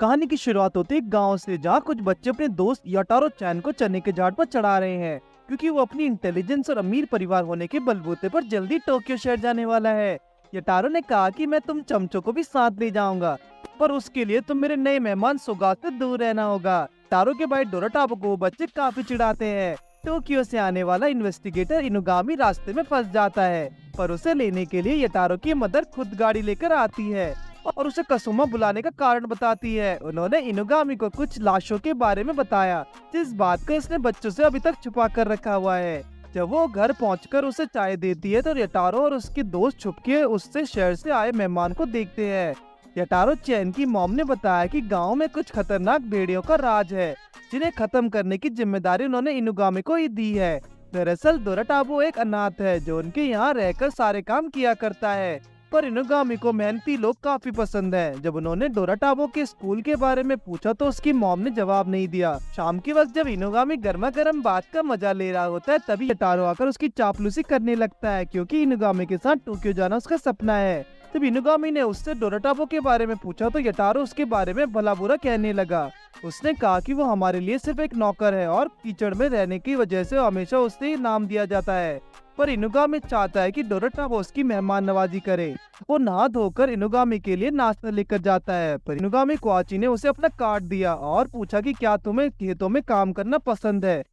कहानी की शुरुआत होती है गांव से, जहां कुछ बच्चे अपने दोस्त यटारो चैन को चने के झाड़ पर चढ़ा रहे हैं, क्योंकि वो अपनी इंटेलिजेंस और अमीर परिवार होने के बलबूते पर जल्दी टोक्यो शहर जाने वाला है। यटारो ने कहा कि मैं तुम चमचो को भी साथ ले जाऊंगा, पर उसके लिए तुम मेरे नए मेहमान सुगा से दूर रहना होगा। टारो के भाई डोराटाबो को बच्चे काफी चिढ़ाते हैं। टोक्यो से आने वाला इन्वेस्टिगेटर इनुगामी रास्ते में फंस जाता है, पर उसे लेने के लिए यटारो की मदर खुद गाड़ी लेकर आती है और उसे कसुमा बुलाने का कारण बताती है। उन्होंने इनुगामी को कुछ लाशों के बारे में बताया, जिस बात को उसने बच्चों से अभी तक छुपा कर रखा हुआ है। जब वो घर पहुंचकर उसे चाय देती है तो यटारो और उसके दोस्त छुपके उससे शहर से आए मेहमान को देखते हैं। यटारो चैन की मॉम ने बताया कि गांव में कुछ खतरनाक भेड़ियों का राज है, जिन्हें खत्म करने की जिम्मेदारी उन्होंने इनुगामी को ही दी है। दरअसल डोराटाबो एक अनाथ है जो उनके यहाँ रहकर सारे काम किया करता है, पर इनुगामी को मेहनती लोग काफी पसंद है। जब उन्होंने डोराटाबो के स्कूल के बारे में पूछा तो उसकी मॉम ने जवाब नहीं दिया। शाम के वक्त जब इनुगामी गर्मा गर्म बात का मजा ले रहा होता है, तभी यटारो आकर उसकी चापलूसी करने लगता है, क्योंकि इनुगामी के साथ टोक्यो जाना उसका सपना है। जब इनुगामी ने उससे डोराटाबो के बारे में पूछा तो यटारो उसके बारे में भला बुरा कहने लगा। उसने कहा कि वो हमारे लिए सिर्फ एक नौकर है और कीचड़ में रहने की वजह से हमेशा उससे ही नाम दिया जाता है। पर इनुगामी चाहता है कि डोराटाबो उसकी मेहमान नवाजी करे। वो नहा धोकर इनुगामी के लिए नाश्ता लेकर जाता है, पर इनुगामी क्वाची ने उसे अपना कार्ड दिया और पूछा कि क्या तुम्हें खेतों में काम करना पसंद है,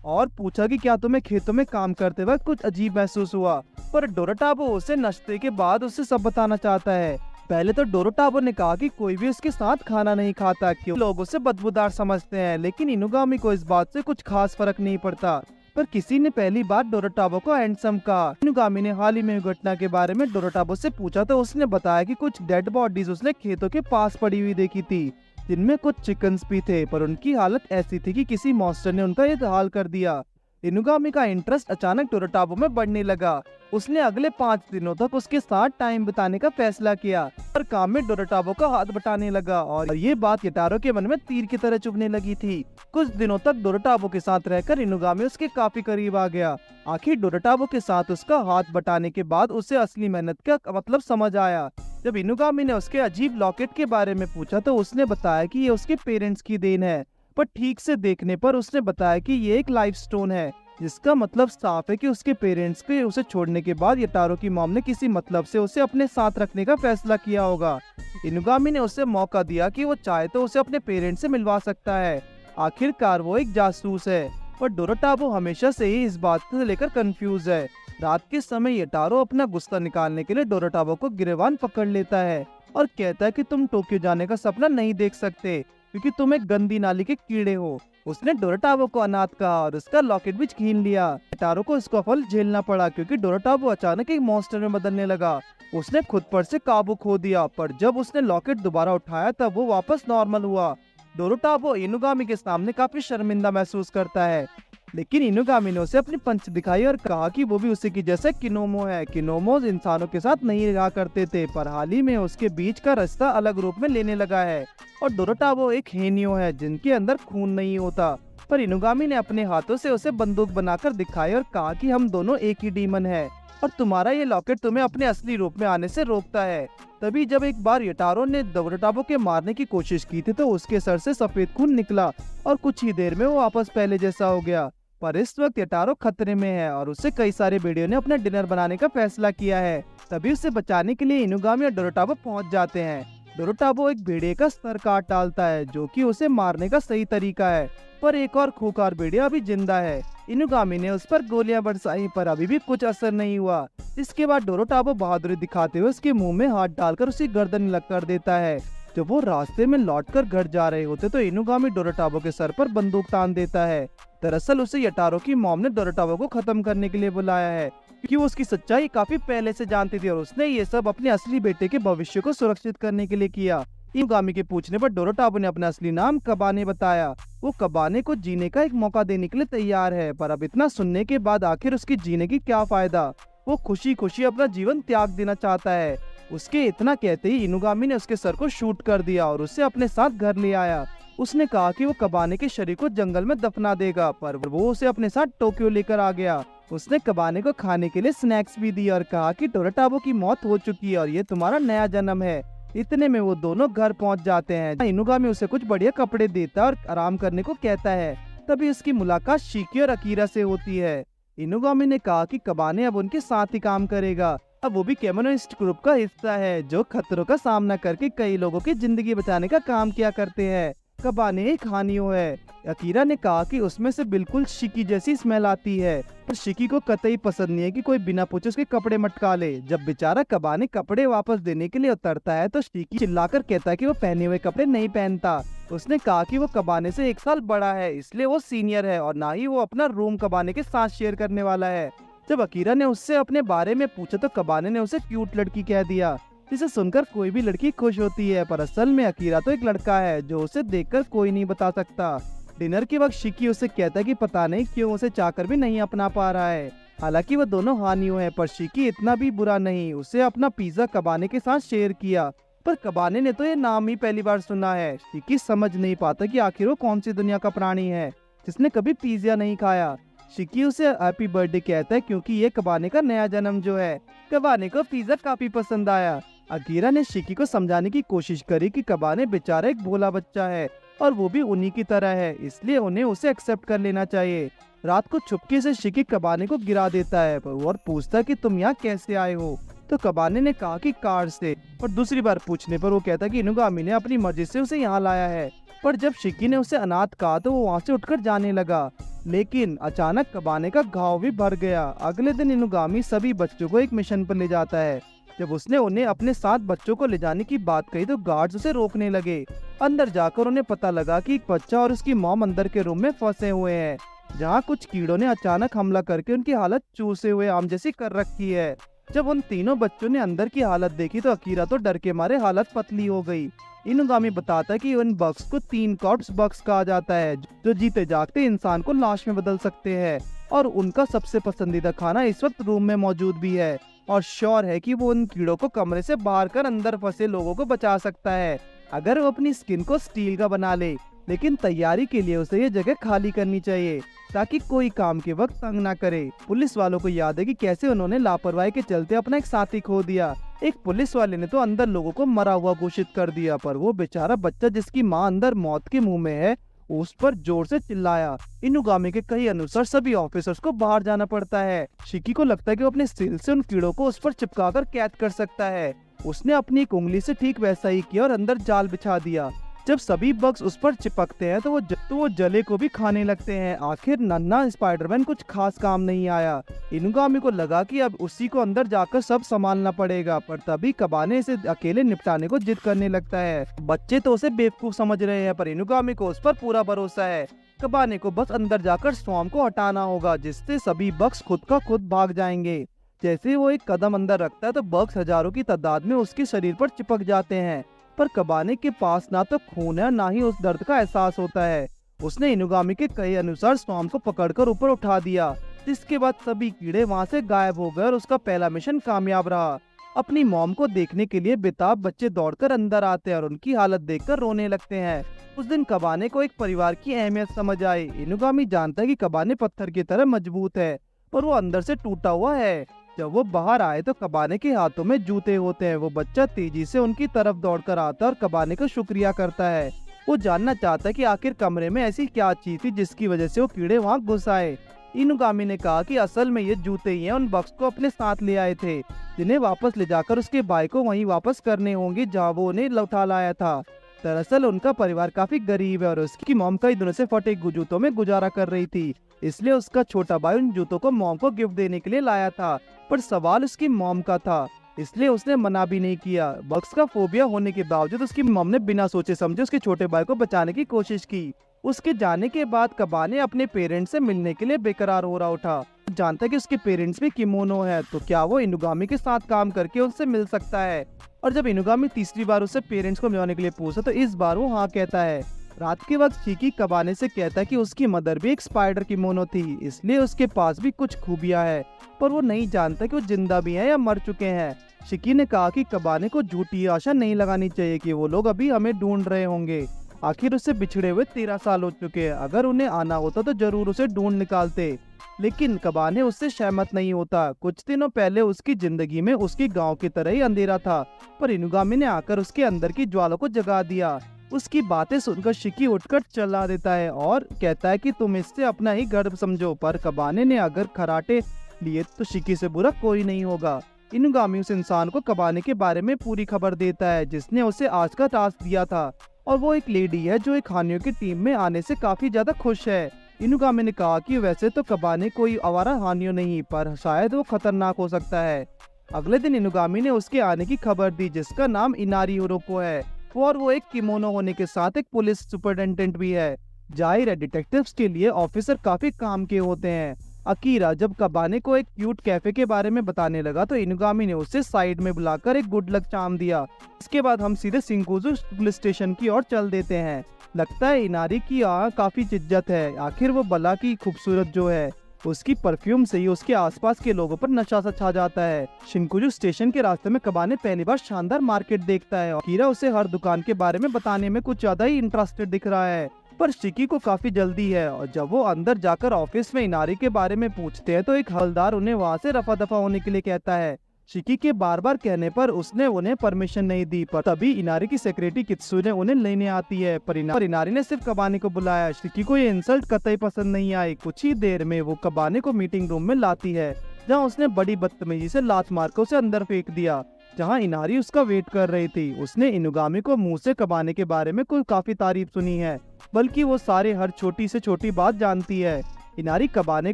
और पूछा कि क्या तुम्हें खेतों में काम करते वक्त कुछ अजीब महसूस हुआ। पर डोराटाबो उसे नाश्ते के बाद उसे सब बताना चाहता है। पहले तो डोराटाबो ने कहा कि कोई भी उसके साथ खाना नहीं खाता, क्यों लोग उसे बदबूदार समझते हैं, लेकिन इनुगामी को इस बात से कुछ खास फर्क नहीं पड़ता। पर किसी ने पहली बार डोराटाबो को हैंडसम कहा। इनुगामी ने हाल ही में घटना के बारे में डोराटाबो से पूछा तो उसने बताया कि कुछ डेड बॉडीज उसने खेतों के पास पड़ी हुई देखी थी, जिनमें कुछ चिकन्स भी थे, पर उनकी हालत ऐसी थी कि किसी मॉन्स्टर ने उनका ये हाल कर दिया। इनुगामी का इंटरेस्ट अचानक डोराटाबो में बढ़ने लगा। उसने अगले 5 दिनों तक उसके साथ टाइम बिताने का फैसला किया और काम में डोराटाबो का हाथ बटाने लगा, और ये बात यटारो के मन में तीर की तरह चुभने लगी थी। कुछ दिनों तक डोराटाबो के साथ रहकर इनुगामी उसके काफी करीब आ गया। आखिर डोराटाबो के साथ उसका हाथ बटाने के बाद उसे असली मेहनत का मतलब समझ आया। जब इनुगामी ने उसके अजीब लॉकेट के बारे में पूछा तो उसने बताया कि ये उसके पेरेंट्स की देन है, पर ठीक से देखने पर उसने बताया कि ये एक लाइफ स्टोन है, जिसका मतलब साफ है कि उसके पेरेंट्स के उसे छोड़ने के बाद यटारो की मॉम ने किसी मतलब से उसे अपने साथ रखने का फैसला किया होगा। इनुगामी ने उसे मौका दिया कि वो चाहे तो उसे अपने पेरेंट्स से मिलवा सकता है। आखिरकार वो एक जासूस है, पर डोराटाबो हमेशा से ही इस बात से लेकर कंफ्यूज है। रात के समय यटारो अपना गुस्सा निकालने के लिए डोराटाबो को गिरबान पकड़ लेता है और कहता है कि तुम टोक्यो जाने का सपना नहीं देख सकते, क्योंकि तुम एक गंदी नाली के कीड़े हो। उसने डोराटाबो को अनाथ कहा और उसका लॉकेट भी छीन लिया। यटारो को इसका फल झेलना पड़ा, क्योंकि डोराटाबो अचानक एक मॉन्स्टर में बदलने लगा। उसने खुद पर से काबू खो दिया, पर जब उसने लॉकेट दोबारा उठाया तब वो वापस नॉर्मल हुआ। डोराटाबो इनुगामी के सामने काफी शर्मिंदा महसूस करता है, लेकिन इनुगामी ने उसे अपनी पंच दिखाई और कहा कि वो भी उसी की जैसे किनोमो है। किनोमोज इंसानों के साथ नहीं रहा करते थे, पर हाल ही में उसके बीच का रास्ता अलग रूप में लेने लगा है, और डोराटाबो एक हेनियो है जिनके अंदर खून नहीं होता। पर इनुगामी ने अपने हाथों से उसे बंदूक बनाकर दिखाई और कहा कि हम दोनों एक ही डीमन है, और तुम्हारा ये लॉकेट तुम्हें अपने असली रूप में आने से रोकता है। तभी जब एक बार यटारो ने डोराटाबो के मारने की कोशिश की थी तो उसके सर से सफेद खून निकला और कुछ ही देर में वो वापस पहले जैसा हो गया। पर इस वक्त यटारो खतरे में है और उससे कई सारे भेड़ियों ने अपना डिनर बनाने का फैसला किया है। तभी उसे बचाने के लिए इनुगामी और डोराटाबो पहुंच जाते हैं। डोराटाबो एक भेड़िए का सर काट डालता है, जो कि उसे मारने का सही तरीका है, पर एक और खूंखार भेड़िया अभी जिंदा है। इनुगामी ने उस पर गोलियां बरसाई, पर अभी भी कुछ असर नहीं हुआ। इसके बाद डोराटाबो बहादुरी दिखाते हुए उसके मुंह में हाथ डालकर उसकी गर्दन अलग कर देता है। जब वो रास्ते में लौटकर घर जा रहे होते तो इनुगामी डोराटाबो के सर पर बंदूक तान देता है। दरअसल उसे यटारो की मॉम ने डोराटाबो को खत्म करने के लिए बुलाया है, क्योंकि वो उसकी सच्चाई काफी पहले से जानती थी और उसने ये सब अपने असली बेटे के भविष्य को सुरक्षित करने के लिए किया। इनुगामी के पूछने पर डोराटाबो ने अपना असली नाम कबाने बताया। वो कबाने को जीने का एक मौका देने के लिए तैयार है, पर अब इतना सुनने के बाद आखिर उसकी जीने की क्या फायदा। वो खुशी खुशी अपना जीवन त्याग देना चाहता है। उसके इतना कहते ही इनुगामी ने उसके सर को शूट कर दिया और उसे अपने साथ घर ले आया। उसने कहा कि वो कबाने के शरीर को जंगल में दफना देगा, पर वो उसे अपने साथ टोक्यो लेकर आ गया। उसने कबाने को खाने के लिए स्नैक्स भी दिए और कहा कि डोराटाबो की मौत हो चुकी है और ये तुम्हारा नया जन्म है। इतने में वो दोनों घर पहुंच जाते हैं। इनुगामी उसे कुछ बढ़िया कपड़े देता है और आराम करने को कहता है। तभी उसकी मुलाकात शिकी और अकीरा से होती है। इनुगामी ने कहा कि कबाने अब उनके साथ ही काम करेगा। अब वो भी केमोनिस्ट ग्रुप का हिस्सा है जो खतरों का सामना करके कई लोगों की जिंदगी बचाने का काम किया करते हैं। कबाने एक हानियो है। अकीरा ने कहा कि उसमें से बिल्कुल शिकी जैसी स्मेल आती है, पर शिकी को कतई पसंद नहीं है कि कोई बिना पूछे उसके कपड़े मटका ले। जब बेचारा कबाने कपड़े वापस देने के लिए उतरता है तो शिकी चिल्लाकर कहता है कि वो पहने हुए कपड़े नहीं पहनता। उसने कहा कि वो कबाने से 1 साल बड़ा है, इसलिए वो सीनियर है और ना ही वो अपना रूम कबाने के साथ शेयर करने वाला है। जब अकीरा ने उससे अपने बारे में पूछा तो कबाने ने उसे क्यूट लड़की कह दिया, जिसे सुनकर कोई भी लड़की खुश होती है। पर असल में अकीरा तो एक लड़का है जो उसे देखकर कोई नहीं बता सकता। डिनर के वक्त शिकी उसे कहता है कि पता नहीं क्यों उसे चाहकर भी नहीं अपना पा रहा है। हालांकि वो दोनों हानियों है, पर शिकी इतना भी बुरा नहीं। उसे अपना पिज्जा कबाने के साथ शेयर किया, पर कबाने ने तो ये नाम ही पहली बार सुना है। शिकी समझ नहीं पाता कि आखिर वो कौन सी दुनिया का प्राणी है जिसने कभी पिज्जा नहीं खाया। शिकी उसे हैप्पी बर्थडे कहता है क्योंकि ये कबाने का नया जन्म जो है। कबाने को पिज्जा काफी पसंद आया। अकीरा ने शिकी को समझाने की कोशिश करी कि कबाने बेचारा एक भोला बच्चा है और वो भी उन्हीं की तरह है, इसलिए उन्हें उसे एक्सेप्ट कर लेना चाहिए। रात को चुपके से शिकी कबाने को गिरा देता है और पूछता है कि तुम यहाँ कैसे आए हो। तो कबाने ने कहा कि कार से, और दूसरी बार पूछने पर वो कहता है कि इनुगामी ने अपनी मर्जी से उसे यहाँ लाया है। पर जब शिकी ने उसे अनाथ कहा तो वो वहाँ से उठकर जाने लगा, लेकिन अचानक कबाने का घाव भी भर गया। अगले दिन इनुगामी सभी बच्चों को एक मिशन पर ले जाता है। जब उसने उन्हें अपने साथ बच्चों को ले जाने की बात कही तो गार्ड्स उसे रोकने लगे। अंदर जाकर उन्हें पता लगा कि एक बच्चा और उसकी मॉम अंदर के रूम में फंसे हुए हैं, जहाँ कुछ कीड़ों ने अचानक हमला करके उनकी हालत चूसे हुए आम जैसी कर रखी है। जब उन तीनों बच्चों ने अंदर की हालत देखी तो अकीरा तो डर के मारे हालत पतली हो गई। इनुगामी बताता है कि उन बग्स को 3 कॉर्प्स बग्स कहा जाता है, जो जीते जागते इंसान को लाश में बदल सकते हैं, और उनका सबसे पसंदीदा खाना इस वक्त रूम में मौजूद भी है, और श्योर है कि वो उन कीड़ों को कमरे से बाहर कर अंदर फंसे लोगों को बचा सकता है अगर वो अपनी स्किन को स्टील का बना ले। लेकिन तैयारी के लिए उसे ये जगह खाली करनी चाहिए ताकि कोई काम के वक्त तंग ना करे। पुलिस वालों को याद है कि कैसे उन्होंने लापरवाही के चलते अपना एक साथी खो दिया। एक पुलिस वाले ने तो अंदर लोगों को मरा हुआ घोषित कर दिया, पर वो बेचारा बच्चा जिसकी माँ अंदर मौत के मुंह में है उस पर जोर से चिल्लाया। इनुगामी के कई अनुसार सभी ऑफिसर्स को बाहर जाना पड़ता है। शिकी को लगता है कि वो अपने स्टील से उन कीड़ों को उस पर चिपकाकर कैद कर सकता है। उसने अपनी एक उंगली से ठीक वैसा ही किया और अंदर जाल बिछा दिया। जब सभी बग्स उस पर चिपकते हैं तो वो जले को भी खाने लगते हैं। आखिर नन्हा स्पाइडरमैन कुछ खास काम नहीं आया। इनुगामी को लगा कि अब उसी को अंदर जाकर सब संभालना पड़ेगा, पर तभी कबाने इसे अकेले निपटाने को जिद करने लगता है। बच्चे तो उसे बेवकूफ समझ रहे हैं, पर इनुगामी को उस पर पूरा भरोसा है। कबाने को बस अंदर जाकर स्वॉर्म को हटाना होगा, जिससे सभी बग्स खुद का खुद भाग जाएंगे। जैसे वो एक कदम अंदर रखता है तो बग्स हजारों की तादाद में उसके शरीर पर चिपक जाते हैं, पर कबाने के पास ना तो खून है ना ही उस दर्द का एहसास होता है। उसने इनुगामी के कहे अनुसार स्वॉर्म को पकड़कर ऊपर उठा दिया, जिसके बाद सभी कीड़े वहां से गायब हो गए और उसका पहला मिशन कामयाब रहा। अपनी मॉम को देखने के लिए बेताब बच्चे दौड़कर अंदर आते हैं और उनकी हालत देखकर रोने लगते हैं। उस दिन कबाने को एक परिवार की अहमियत समझ आई। इनुगामी जानता है कि कबाने पत्थर की तरह मजबूत है, पर वो अंदर से टूटा हुआ है। जब वो बाहर आए तो कबाने के हाथों में जूते होते हैं। वो बच्चा तेजी से उनकी तरफ दौड़कर आता है और कबाने का शुक्रिया करता है। वो जानना चाहता है कि आखिर कमरे में ऐसी क्या चीज थी जिसकी वजह से वो कीड़े वहाँ घुस आए। इनुगामी ने कहा कि असल में ये जूते ही हैं, उन बक्स को अपने साथ ले आए थे, जिन्हें वापस ले जाकर उसके भाई को वहीं वापस करने होंगे जहाँ वो उन्हें लौटा लाया था। दरअसल उनका परिवार काफी गरीब है और उसकी मॉम कई दिनों से फटे जूतों में गुजारा कर रही थी, इसलिए उसका छोटा भाई उन जूतों को मॉम को गिफ्ट देने के लिए लाया था। पर सवाल उसकी मॉम का था, इसलिए उसने मना भी नहीं किया। बग्स का फोबिया होने के बावजूद उसकी मॉम ने बिना सोचे समझे उसके छोटे भाई को बचाने की कोशिश की। उसके जाने के बाद कबाने अपने पेरेंट्स से मिलने के लिए बेकरार हो रहा था। जानता है कि उसके पेरेंट्स भी किमोनो है, तो क्या वो इनुगामी के साथ काम करके उनसे मिल सकता है। और जब इनुगामी तीसरी बार उससे पेरेंट्स को मिलवाने के लिए पूछा तो इस बार वो हाँ कहता है। रात के वक्त शिकी कबाने से कहता है कि उसकी मदर भी एक स्पाइडर किमोनो थी, इसलिए उसके पास भी कुछ खूबियां है, पर वो नहीं जानता कि वो जिंदा भी हैं या मर चुके हैं। शिकी ने कहा कि कबाने को झूठी आशा नहीं लगानी चाहिए कि वो लोग अभी हमें ढूंढ रहे होंगे। आखिर उससे बिछड़े हुए 13 साल हो चुके हैं, अगर उन्हें आना होता तो जरूर उसे ढूंढ निकालते। लेकिन कबाने उससे सहमत नहीं होता। कुछ दिनों पहले उसकी जिंदगी में उसके गांव की तरह ही अंधेरा था, पर इनुगामी ने आकर उसके अंदर की ज्वाला को जगा दिया। उसकी बातें सुनकर शिकी उठकर चला देता है और कहता है कि तुम इससे अपना ही गर्व समझो, पर कबाने ने अगर खराटे लिए तो शिकी से बुरा कोई नहीं होगा। इनुगामी उस इंसान को कबाने के बारे में पूरी खबर देता है जिसने उसे आज का टास्क दिया था, और वो एक लेडी है जो एक हानियों की टीम में आने से काफी ज्यादा खुश है। इनुगामी ने कहा कि वैसे तो कबाने कोई आवारा हानियों नहीं, पर शायद वो खतरनाक हो सकता है। अगले दिन इनुगामी ने उसके आने की खबर दी जिसका नाम इनारी उरोको है, और वो एक किमोनो होने के साथ एक पुलिस सुपरिटेंडेंट भी है। जाहिर है डिटेक्टिव्स के लिए ऑफिसर काफी काम के होते हैं। अकीरा जब कबाने को एक क्यूट कैफे के बारे में बताने लगा तो इनुगामी ने उसे साइड में बुलाकर एक गुड लक चार्म दिया। इसके बाद हम सीधे शिंकुजू पुलिस स्टेशन की ओर चल देते हैं। लगता है इनारी की काफी इज्जत है, आखिर वो बला की खूबसूरत जो है, उसकी परफ्यूम से ही उसके आसपास के लोगों पर नशा सा छा जाता है। शिंकुजू स्टेशन के रास्ते में कबाने पहली बार शानदार मार्केट देखता है और कीरा उसे हर दुकान के बारे में बताने में कुछ ज्यादा ही इंटरेस्टेड दिख रहा है, पर शिकी को काफी जल्दी है। और जब वो अंदर जाकर ऑफिस में इनारी के बारे में पूछते हैं तो एक हवलदार उन्हें वहाँ से रफा दफा होने के लिए कहता है। शिकी के बार बार कहने पर उसने उन्हें परमिशन नहीं दी, पर तभी इनारी की सेक्रेटरी कित्सुने उन्हें लेने आती है। पर इनारी ने सिर्फ कबाने को बुलाया। शिकी को ये इंसल्ट कतई पसंद नहीं आई। कुछ ही देर में वो कबाने को मीटिंग रूम में लाती है जहाँ उसने बड़ी बदतमीजी से लात मारकर उसे अंदर फेंक दिया, जहाँ इनारी उसका वेट कर रही थी। उसने इनुगामी को मुंह से कबाने के बारे में कोई काफी तारीफ सुनी है, बल्कि वो सारे हर छोटी से छोटी बात जानती है। इनारी कबाने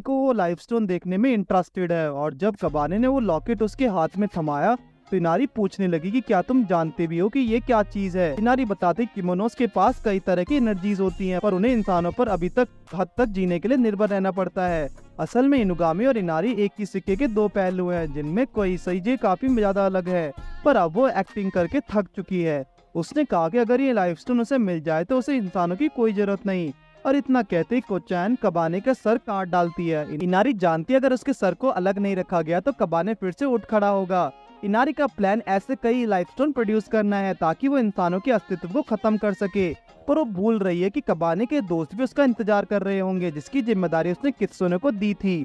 को वो लाइफस्टोन देखने में इंटरेस्टेड है, और जब कबाने ने वो लॉकेट उसके हाथ में थमाया तो इनारी पूछने लगी कि क्या तुम जानते भी हो कि ये क्या चीज है। इनारी बताती किमोनोस के पास कई तरह की एनर्जीज होती हैं, पर उन्हें इंसानों पर अभी तक हद तक जीने के लिए निर्भर रहना पड़ता है। असल में इनुगामी और इनारी एक ही सिक्के के दो पहलू हैं, जिनमें कोई सही काफी ज्यादा अलग है, पर अब वो एक्टिंग करके थक चुकी है। उसने कहा कि अगर ये लाइफस्टोन उसे मिल जाए तो उसे इंसानों की कोई जरूरत नहीं, और इतना कहते ही कोचैन कबाने का सर काट डालती है। इनारी जानती है अगर उसके सर को अलग नहीं रखा गया तो कबाने फिर से उठ खड़ा होगा। इनारी का प्लान ऐसे कई लाइफस्टोन प्रोड्यूस करना है ताकि वो इंसानों के अस्तित्व को खत्म कर सके, पर वो भूल रही है कि कबाने के दोस्त भी उसका इंतजार कर रहे होंगे जिसकी जिम्मेदारी उसने कित्सुने को दी थी।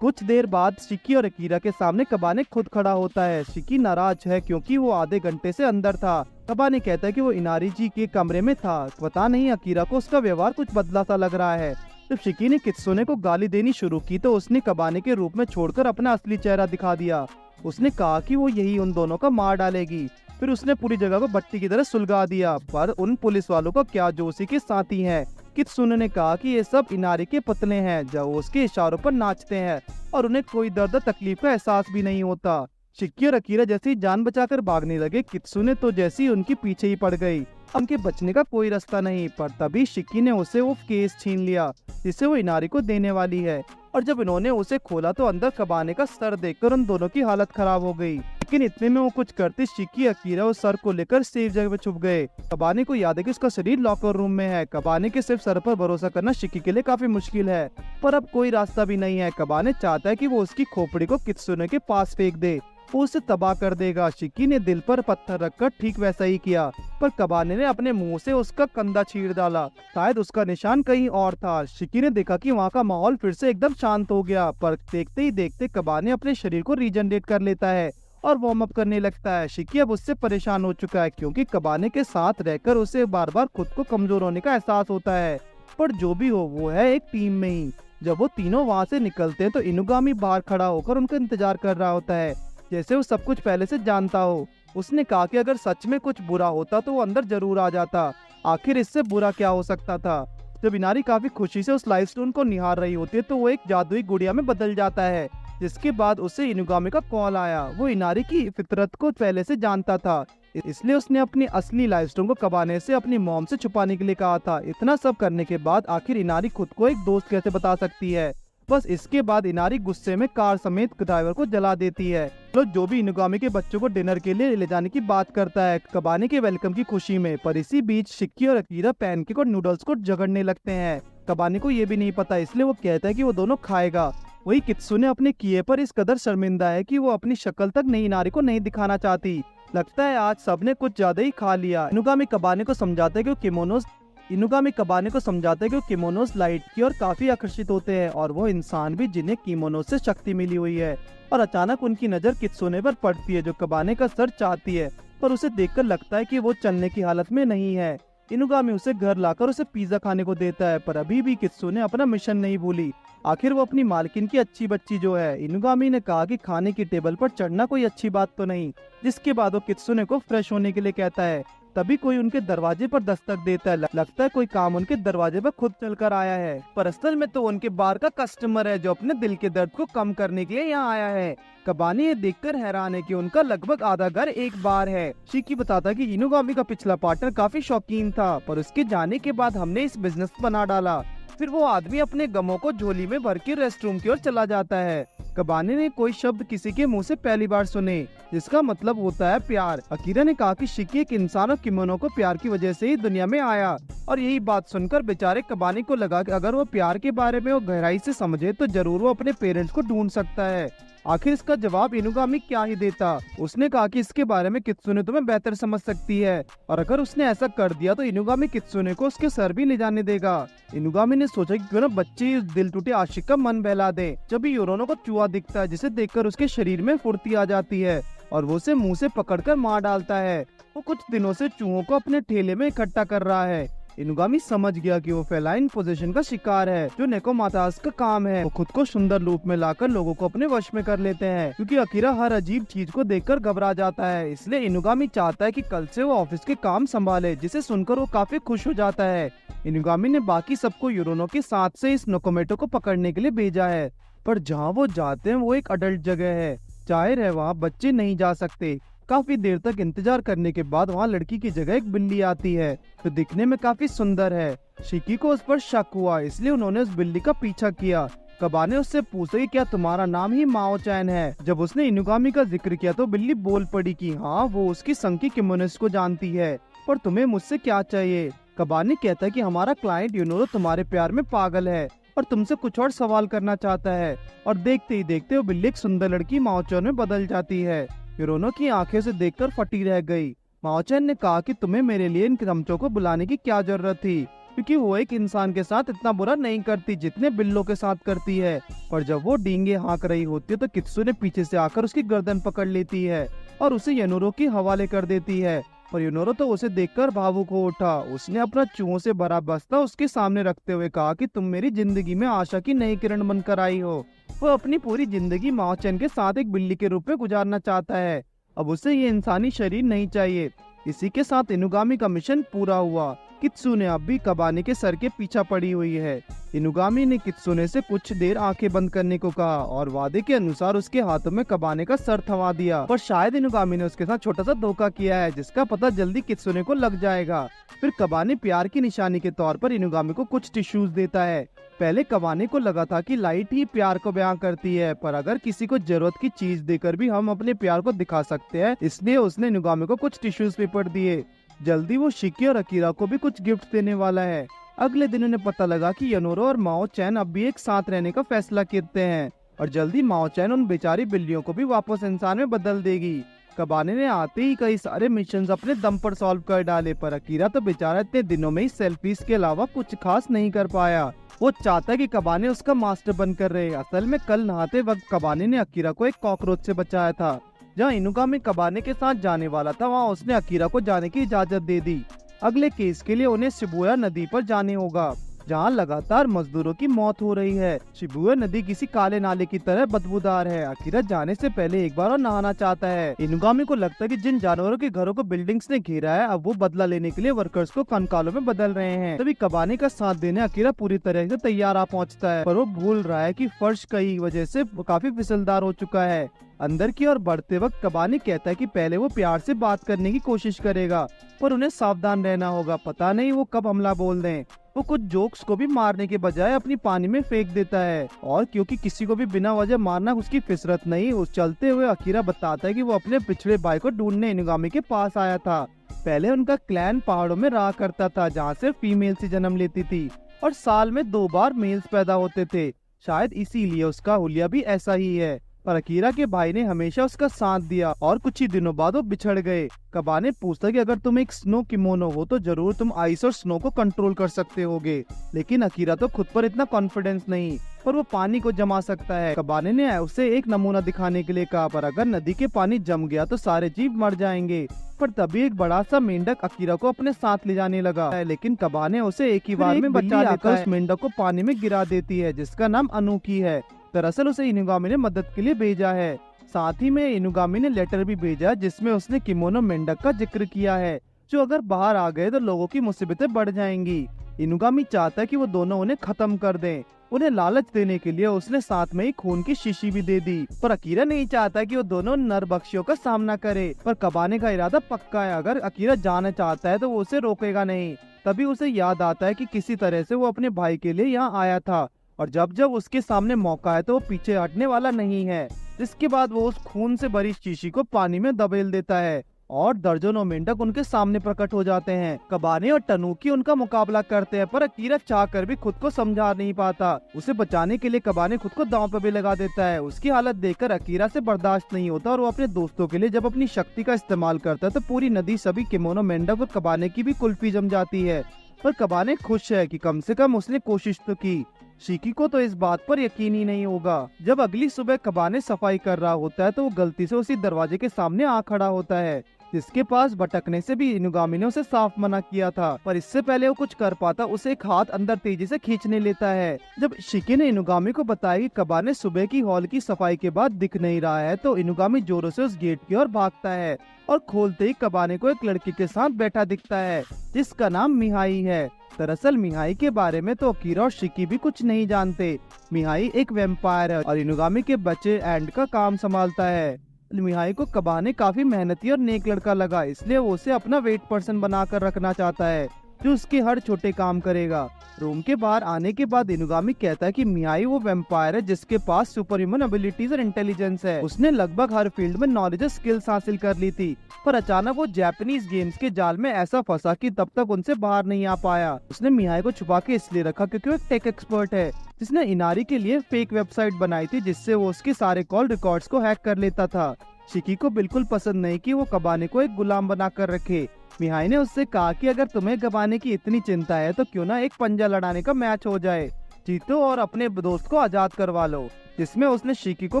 कुछ देर बाद शिकी और अकीरा के सामने कबाने खुद खड़ा होता है। शिकी नाराज है क्योंकि वो आधे घंटे से अंदर था। कबाने कहता है कि वो इनारी जी के कमरे में था। पता नहीं अकीरा को उसका व्यवहार कुछ बदला सा लग रहा है। जब शिकी ने कित्सुने को गाली देनी शुरू की तो उसने कबाने के रूप में छोड़कर अपना असली चेहरा दिखा दिया। उसने कहा कि वो यही उन दोनों का मार डालेगी। फिर उसने पूरी जगह को बट्टी की तरह सुलगा दिया, पर उन पुलिस वालों का क्या जो उसी के साथी हैं। कित्सुने ने कहा कि ये सब इनारी के पुतले हैं जो उसके इशारों पर नाचते हैं और उन्हें कोई दर्द तकलीफ का एहसास भी नहीं होता। शिकी और अकीरा जैसे ही जान बचाकर भागने लगे, कित्सुने तो जैसे ही उनके पीछे ही पड़ गई। उनके बचने का कोई रास्ता नहीं, पर तभी शिकी ने उसे वो केस छीन लिया जिसे वो इनारी को देने वाली है, और जब इन्होंने उसे खोला तो अंदर कबाने का सर देखकर उन दोनों की हालत खराब हो गई। लेकिन इतने में वो कुछ करते शिकी अकीरा उस सर को लेकर सेफ जगह पे छुप गए। कबाने को याद है कि उसका शरीर लॉकर रूम में है। कबाने के सिर्फ सर पर भरोसा करना शिकी के लिए काफी मुश्किल है, पर अब कोई रास्ता भी नहीं है। कबाने चाहता है कि वो उसकी खोपड़ी को कित्सुने के पास फेंक दे, वो उसे तबाह कर देगा। शिकी ने दिल पर पत्थर रखकर ठीक वैसा ही किया, पर कबाने ने अपने मुंह से उसका कंधा चीर डाला। शायद उसका निशान कहीं और था। शिकी ने देखा कि वहाँ का माहौल फिर से एकदम शांत हो गया, पर देखते ही देखते कबाने अपने शरीर को रीजनरेट कर लेता है और वार्म अप करने लगता है। शिकी अब उससे परेशान हो चुका है क्योंकि कबाने के साथ रहकर उसे बार बार खुद को कमजोर होने का एहसास होता है, पर जो भी हो वो है एक टीम में ही। जब वो तीनों वहाँ से निकलते हैं तो इनुगामी बाहर खड़ा होकर उनका इंतजार कर रहा होता है, जैसे वो सब कुछ पहले से जानता हो। उसने कहा कि अगर सच में कुछ बुरा होता तो वो अंदर जरूर आ जाता। आखिर इससे बुरा क्या हो सकता था। जब इनारी काफी खुशी से उस लाइफस्टोन को निहार रही होती है तो वो एक जादुई गुड़िया में बदल जाता है, जिसके बाद उसे इनुगामी का कॉल आया। वो इनारी की फितरत को पहले से जानता था, इसलिए उसने अपनी असली लाइफस्टोन को कबाने से अपनी मॉम से छुपाने के लिए कहा था। इतना सब करने के बाद आखिर इनारी खुद को एक दोस्त कैसे बता सकती है। बस इसके बाद इनारी गुस्से में कार समेत ड्राइवर को जला देती है। तो जो भी इनुगामी के बच्चों को डिनर के लिए ले जाने की बात करता है कबाने के वेलकम की खुशी में, पर इसी बीच शिक्की और अकीरा पैनकेक और नूडल्स को झगड़ने लगते हैं। कबाने को ये भी नहीं पता, इसलिए वो कहता है कि वो दोनों खाएगा। वही कित्सुने अपने किए पर इस कदर शर्मिंदा है कि वो अपनी शक्ल तक नई इनारी को नहीं दिखाना चाहती। लगता है आज सबने कुछ ज्यादा ही खा लिया। इनुगामी कबाने को समझाता है कि वो किमोनोस इनुगामी कबाने को समझाता है कि किमोनोस लाइट की और काफी आकर्षित होते हैं और वो इंसान भी जिन्हें किमोनोस से शक्ति मिली हुई है। और अचानक उनकी नजर कित्सुने पर पड़ती है जो कबाने का सर चाहती है, पर उसे देखकर लगता है कि वो चलने की हालत में नहीं है। इनुगामी उसे घर लाकर उसे पिज्जा खाने को देता है, पर अभी भी कित्सुने अपना मिशन नहीं भूली। आखिर वो अपनी मालकिन की अच्छी बच्ची जो है। इनुगामी ने कहा कि खाने की टेबल पर चढ़ना कोई अच्छी बात तो नहीं, जिसके बाद वो कित्सुने को फ्रेश होने के लिए कहता है। तभी कोई उनके दरवाजे पर दस्तक देता है। लगता है कोई काम उनके दरवाजे पर खुद चलकर आया है, पर असल में तो उनके बार का कस्टमर है जो अपने दिल के दर्द को कम करने के लिए यहाँ आया है। कबाने ये देखकर हैरान है कि उनका लगभग आधा घर एक बार है। शिकी बताता है कि इनुगामी का पिछला पार्टनर काफी शौकीन था, पर उसके जाने के बाद हमने इस बिजनेस बना डाला। फिर वो आदमी अपने गमों को झोली में भर के रेस्टरूम की ओर चला जाता है। कबाने ने कोई शब्द किसी के मुंह से पहली बार सुने, जिसका मतलब होता है प्यार। अकीरा ने कहा कि शिकी एक इंसान और किमोनो को प्यार की वजह से ही दुनिया में आया, और यही बात सुनकर बेचारे कबाने को लगा कि अगर वो प्यार के बारे में वो गहराई से समझे तो जरूर वो अपने पेरेंट्स को ढूंढ सकता है। आखिर इसका जवाब इनुगामी क्या ही देता। उसने कहा कि इसके बारे में कित्सुने तुम्हें बेहतर समझ सकती है, और अगर उसने ऐसा कर दिया तो इनुगामी कित्सुने को उसके सर भी ले जाने देगा। इनुगामी ने सोचा कि क्यों ना बच्चे उस दिल टूटे आशिक का मन बहला दे। जब योरोनो को चूहा दिखता है जिसे देखकर उसके शरीर में फुर्ती आ जाती है और वो उसे मुंह से पकड़कर मार डालता है। वो कुछ दिनों से चूहों को अपने ठेले में इकट्ठा कर रहा है। इनुगामी समझ गया कि वो फेलाइन पोजीशन का शिकार है जो नेकोमातास का काम है। वो खुद को सुंदर रूप में लाकर लोगों को अपने वश में कर लेते हैं, क्योंकि अकीरा हर अजीब चीज को देखकर घबरा जाता है। इसलिए इनुगामी चाहता है कि कल से वो ऑफिस के काम संभाले, जिसे सुनकर वो काफी खुश हो जाता है। इनुगामी ने बाकी सबको यूरोनो के साथ से इस नोकोमेटो को पकड़ने के लिए भेजा है, पर जहाँ वो जाते हैं वो एक अडल्ट जगह है। जाहिर है वहाँ बच्चे नहीं जा सकते। काफी देर तक इंतजार करने के बाद वहाँ लड़की की जगह एक बिल्ली आती है जो दिखने में काफी सुंदर है। शिकी को उस पर शक हुआ, इसलिए उन्होंने उस बिल्ली का पीछा किया। कबाने उससे पूछा कि क्या तुम्हारा नाम ही माओ चैन है। जब उसने इनुगामी का जिक्र किया तो बिल्ली बोल पड़ी कि हाँ वो उसकी संकी किमोनिस्ट को जानती है, पर तुम्हें मुझसे क्या चाहिए। कबाने कहता है कि हमारा क्लाइंट यूनोरो तुम्हारे प्यार में पागल है और तुमसे कुछ और सवाल करना चाहता है। और देखते ही देखते वो बिल्ली एक सुंदर लड़की माओचैन में बदल जाती है। यूरोनो की आंखें से देखकर फटी रह गई। माओचैन ने कहा कि तुम्हें मेरे लिए इन चमचों को बुलाने की क्या जरूरत थी, क्योंकि वो एक इंसान के साथ इतना बुरा नहीं करती जितने बिल्लों के साथ करती है। पर जब वो डींगे हाँक रही होती है तो कित्सुने पीछे से आकर उसकी गर्दन पकड़ लेती है और उसे यूनोरो के हवाले कर देती है। पर यूनोरो तो उसे देखकर भावुक हो उठा। उसने अपना चूहों से भरा बस्ता उसके सामने रखते हुए कहा कि तुम मेरी जिंदगी में आशा की नई किरण बनकर आई हो। वो अपनी पूरी जिंदगी माओचैन के साथ एक बिल्ली के रूप में गुजारना चाहता है। अब उसे ये इंसानी शरीर नहीं चाहिए। इसी के साथ इनुगामी का मिशन पूरा हुआ। कित्सुने अब भी कबाने के सर के पीछा पड़ी हुई है। इनुगामी ने कित्सुने से कुछ देर आंखें बंद करने को कहा और वादे के अनुसार उसके हाथों में कबाने का सर थमा दिया। पर शायद इनुगामी ने उसके साथ छोटा सा धोखा किया है, जिसका पता जल्दी कित्सुने को लग जाएगा। फिर कबाने प्यार की निशानी के तौर पर इनुगामी को कुछ टिश्यूज देता है। पहले कबाने को लगा था कि लाइट ही प्यार को बयां करती है, पर अगर किसी को जरूरत की चीज देकर भी हम अपने प्यार को दिखा सकते हैं, इसलिए उसने इनुगामी को कुछ टिश्यूज पेपर दिए। जल्दी वो शिकी और अकीरा को भी कुछ गिफ्ट देने वाला है। अगले दिन उन्हें पता लगा कि यूनोरो और माओ चैन अब भी एक साथ रहने का फैसला करते हैं, और जल्दी माओ चैन उन बेचारी बिल्लियों को भी वापस इंसान में बदल देगी। कबाने ने आते ही कई सारे मिशन अपने दम पर सॉल्व कर डाले, पर अकीरा तो बेचारा इतने दिनों में ही सेल्फीज के अलावा कुछ खास नहीं कर पाया। वो चाहता है कि कबाने उसका मास्टर बनकर रहे। असल में कल नहाते वक्त कबाने ने अकीरा को एक कॉकरोच से बचाया था। जहाँ इनुगामी कबाने के साथ जाने वाला था वहाँ उसने अकीरा को जाने की इजाजत दे दी। अगले केस के लिए उन्हें शिबुया नदी पर जाने होगा, जहाँ लगातार मजदूरों की मौत हो रही है। शिबुया नदी किसी काले नाले की तरह बदबूदार है। अकीरा जाने से पहले एक बार और नहाना चाहता है। इनुगामी को लगता है कि जिन जानवरों के घरों को बिल्डिंग्स ने घेरा है, अब वो बदला लेने के लिए वर्कर्स को कंकालों में बदल रहे हैं। तभी कबाने का साथ देने अकीरा पूरी तरह से तैयार आ पहुँचता है, पर वो भूल रहा है कि फर्श कई वजह से काफी फिसलदार हो चुका है। अंदर की ओर बढ़ते वक्त कबाने कहता है कि पहले वो प्यार से बात करने की कोशिश करेगा, पर उन्हें सावधान रहना होगा। पता नहीं वो कब हमला बोल दें। वो कुछ जोक्स को भी मारने के बजाय अपनी पानी में फेंक देता है, और क्योंकि किसी को भी बिना वजह मारना उसकी फिसरत नहीं, उस चलते हुए अकीरा बताता है कि वो अपने पिछड़े भाई को ढूंढने इनुगामी के पास आया था। पहले उनका क्लैन पहाड़ों में रहा करता था, जहाँ से फीमेल से जन्म लेती थी और साल में 2 बार मेल्स पैदा होते थे। शायद इसीलिए उसका हुलिया भी ऐसा ही है। पर अकीरा के भाई ने हमेशा उसका साथ दिया और कुछ ही दिनों बाद वो बिछड़ गए। कबाने पूछता कि अगर तुम एक स्नो किमोनो हो तो जरूर तुम आइस और स्नो को कंट्रोल कर सकते होगे, लेकिन अकीरा तो खुद पर इतना कॉन्फिडेंस नहीं, पर वो पानी को जमा सकता है। कबाने ने उसे एक नमूना दिखाने के लिए कहा, पर अगर नदी के पानी जम गया तो सारे जीव मर जाएंगे। पर तभी एक बड़ा सा मेंढक अकीरा को अपने साथ ले जाने लगा, लेकिन कबाने उसे एक ही बार में बचा लेकर उस मेंढक को पानी में गिरा देती है, जिसका नाम अनूकी है। दरअसल उसे इनुगामी ने मदद के लिए भेजा है। साथ ही में इनुगामी ने लेटर भी भेजा जिसमें उसने किमोनो मेंढक का जिक्र किया है, जो अगर बाहर आ गए तो लोगों की मुसीबतें बढ़ जाएंगी। इनुगामी चाहता है कि वो दोनों उन्हें खत्म कर दें। उन्हें लालच देने के लिए उसने साथ में एक खून की शीशी भी दे दी, पर अकीरा नहीं चाहता कि वो दोनों नरबख्शियों का सामना करे। पर कबाने का इरादा पक्का है, अगर अकीरा जाना चाहता है तो वो उसे रोकेगा नहीं। तभी उसे याद आता है कि किसी तरह से वो अपने भाई के लिए यहाँ आया था, और जब जब उसके सामने मौका है तो वो पीछे हटने वाला नहीं है। इसके बाद वो उस खून से भरी शीशी को पानी में दबेल देता है और दर्जनों मेंढक उनके सामने प्रकट हो जाते हैं। कबाने और टनूकी उनका मुकाबला करते हैं, पर अकीरा चाहकर भी खुद को समझा नहीं पाता। उसे बचाने के लिए कबाने खुद को दांव पर भी लगा देता है। उसकी हालत देखकर अकीरा से बर्दाश्त नहीं होता और वो अपने दोस्तों के लिए जब अपनी शक्ति का इस्तेमाल करता है तो पूरी नदी सभी किमोनो मेंढक और कबाने की भी कुल्फी जम जाती है। पर कबाने खुश है कि कम से कम उसने कोशिश तो की। शिकी को तो इस बात पर यकीन ही नहीं होगा। जब अगली सुबह कबाने सफाई कर रहा होता है तो वो गलती से उसी दरवाजे के सामने आ खड़ा होता है, जिसके पास भटकने से भी इनुगामी ने उसे साफ मना किया था। पर इससे पहले वो कुछ कर पाता उसे एक हाथ अंदर तेजी से खींचने लेता है। जब शिकी ने इनुगामी को बताया कि कबाने सुबह की हॉल की सफाई के बाद दिख नहीं रहा है तो इनुगामी जोरों से उस गेट की ओर भागता है और खोलते ही कबाने को एक लड़की के साथ बैठा दिखता है जिसका नाम मिहाई है। दरअसल मिहाई के बारे में तो अकीरा और शिकी भी कुछ नहीं जानते। मिहाई एक वैम्पायर है और इनुगामी के बच्चे एंड का काम संभालता है। मिहाई को कबाने काफी मेहनती और नेक लड़का लगा, इसलिए वो उसे अपना वेट पर्सन बनाकर रखना चाहता है जो उसके हर छोटे काम करेगा। रूम के बाहर आने के बाद इनुगामी कहता है कि मिहाई वो वैम्पायर है जिसके पास सुपर ह्यूमन एबिलिटीज और इंटेलिजेंस है। उसने लगभग हर फील्ड में नॉलेज और स्किल्स हासिल कर ली थी, पर अचानक वो जापानीज गेम्स के जाल में ऐसा फंसा कि तब तक उनसे बाहर नहीं आ पाया। उसने मिहाई को छुपा के इसलिए रखा क्योंकि वो एक टेक एक्सपर्ट है जिसने इनारी के लिए फेक वेबसाइट बनाई थी जिससे वो उसके सारे कॉल रिकॉर्ड्स को हैक कर लेता था। शिकी को बिल्कुल पसंद नहीं कि वो कबाने को एक गुलाम बनाकर रखे। मिहाई ने उससे कहा कि अगर तुम्हें कबाने की इतनी चिंता है तो क्यों ना एक पंजा लड़ाने का मैच हो जाए, जीतो और अपने दोस्त को आजाद करवा लो, जिसमें उसने शिकी को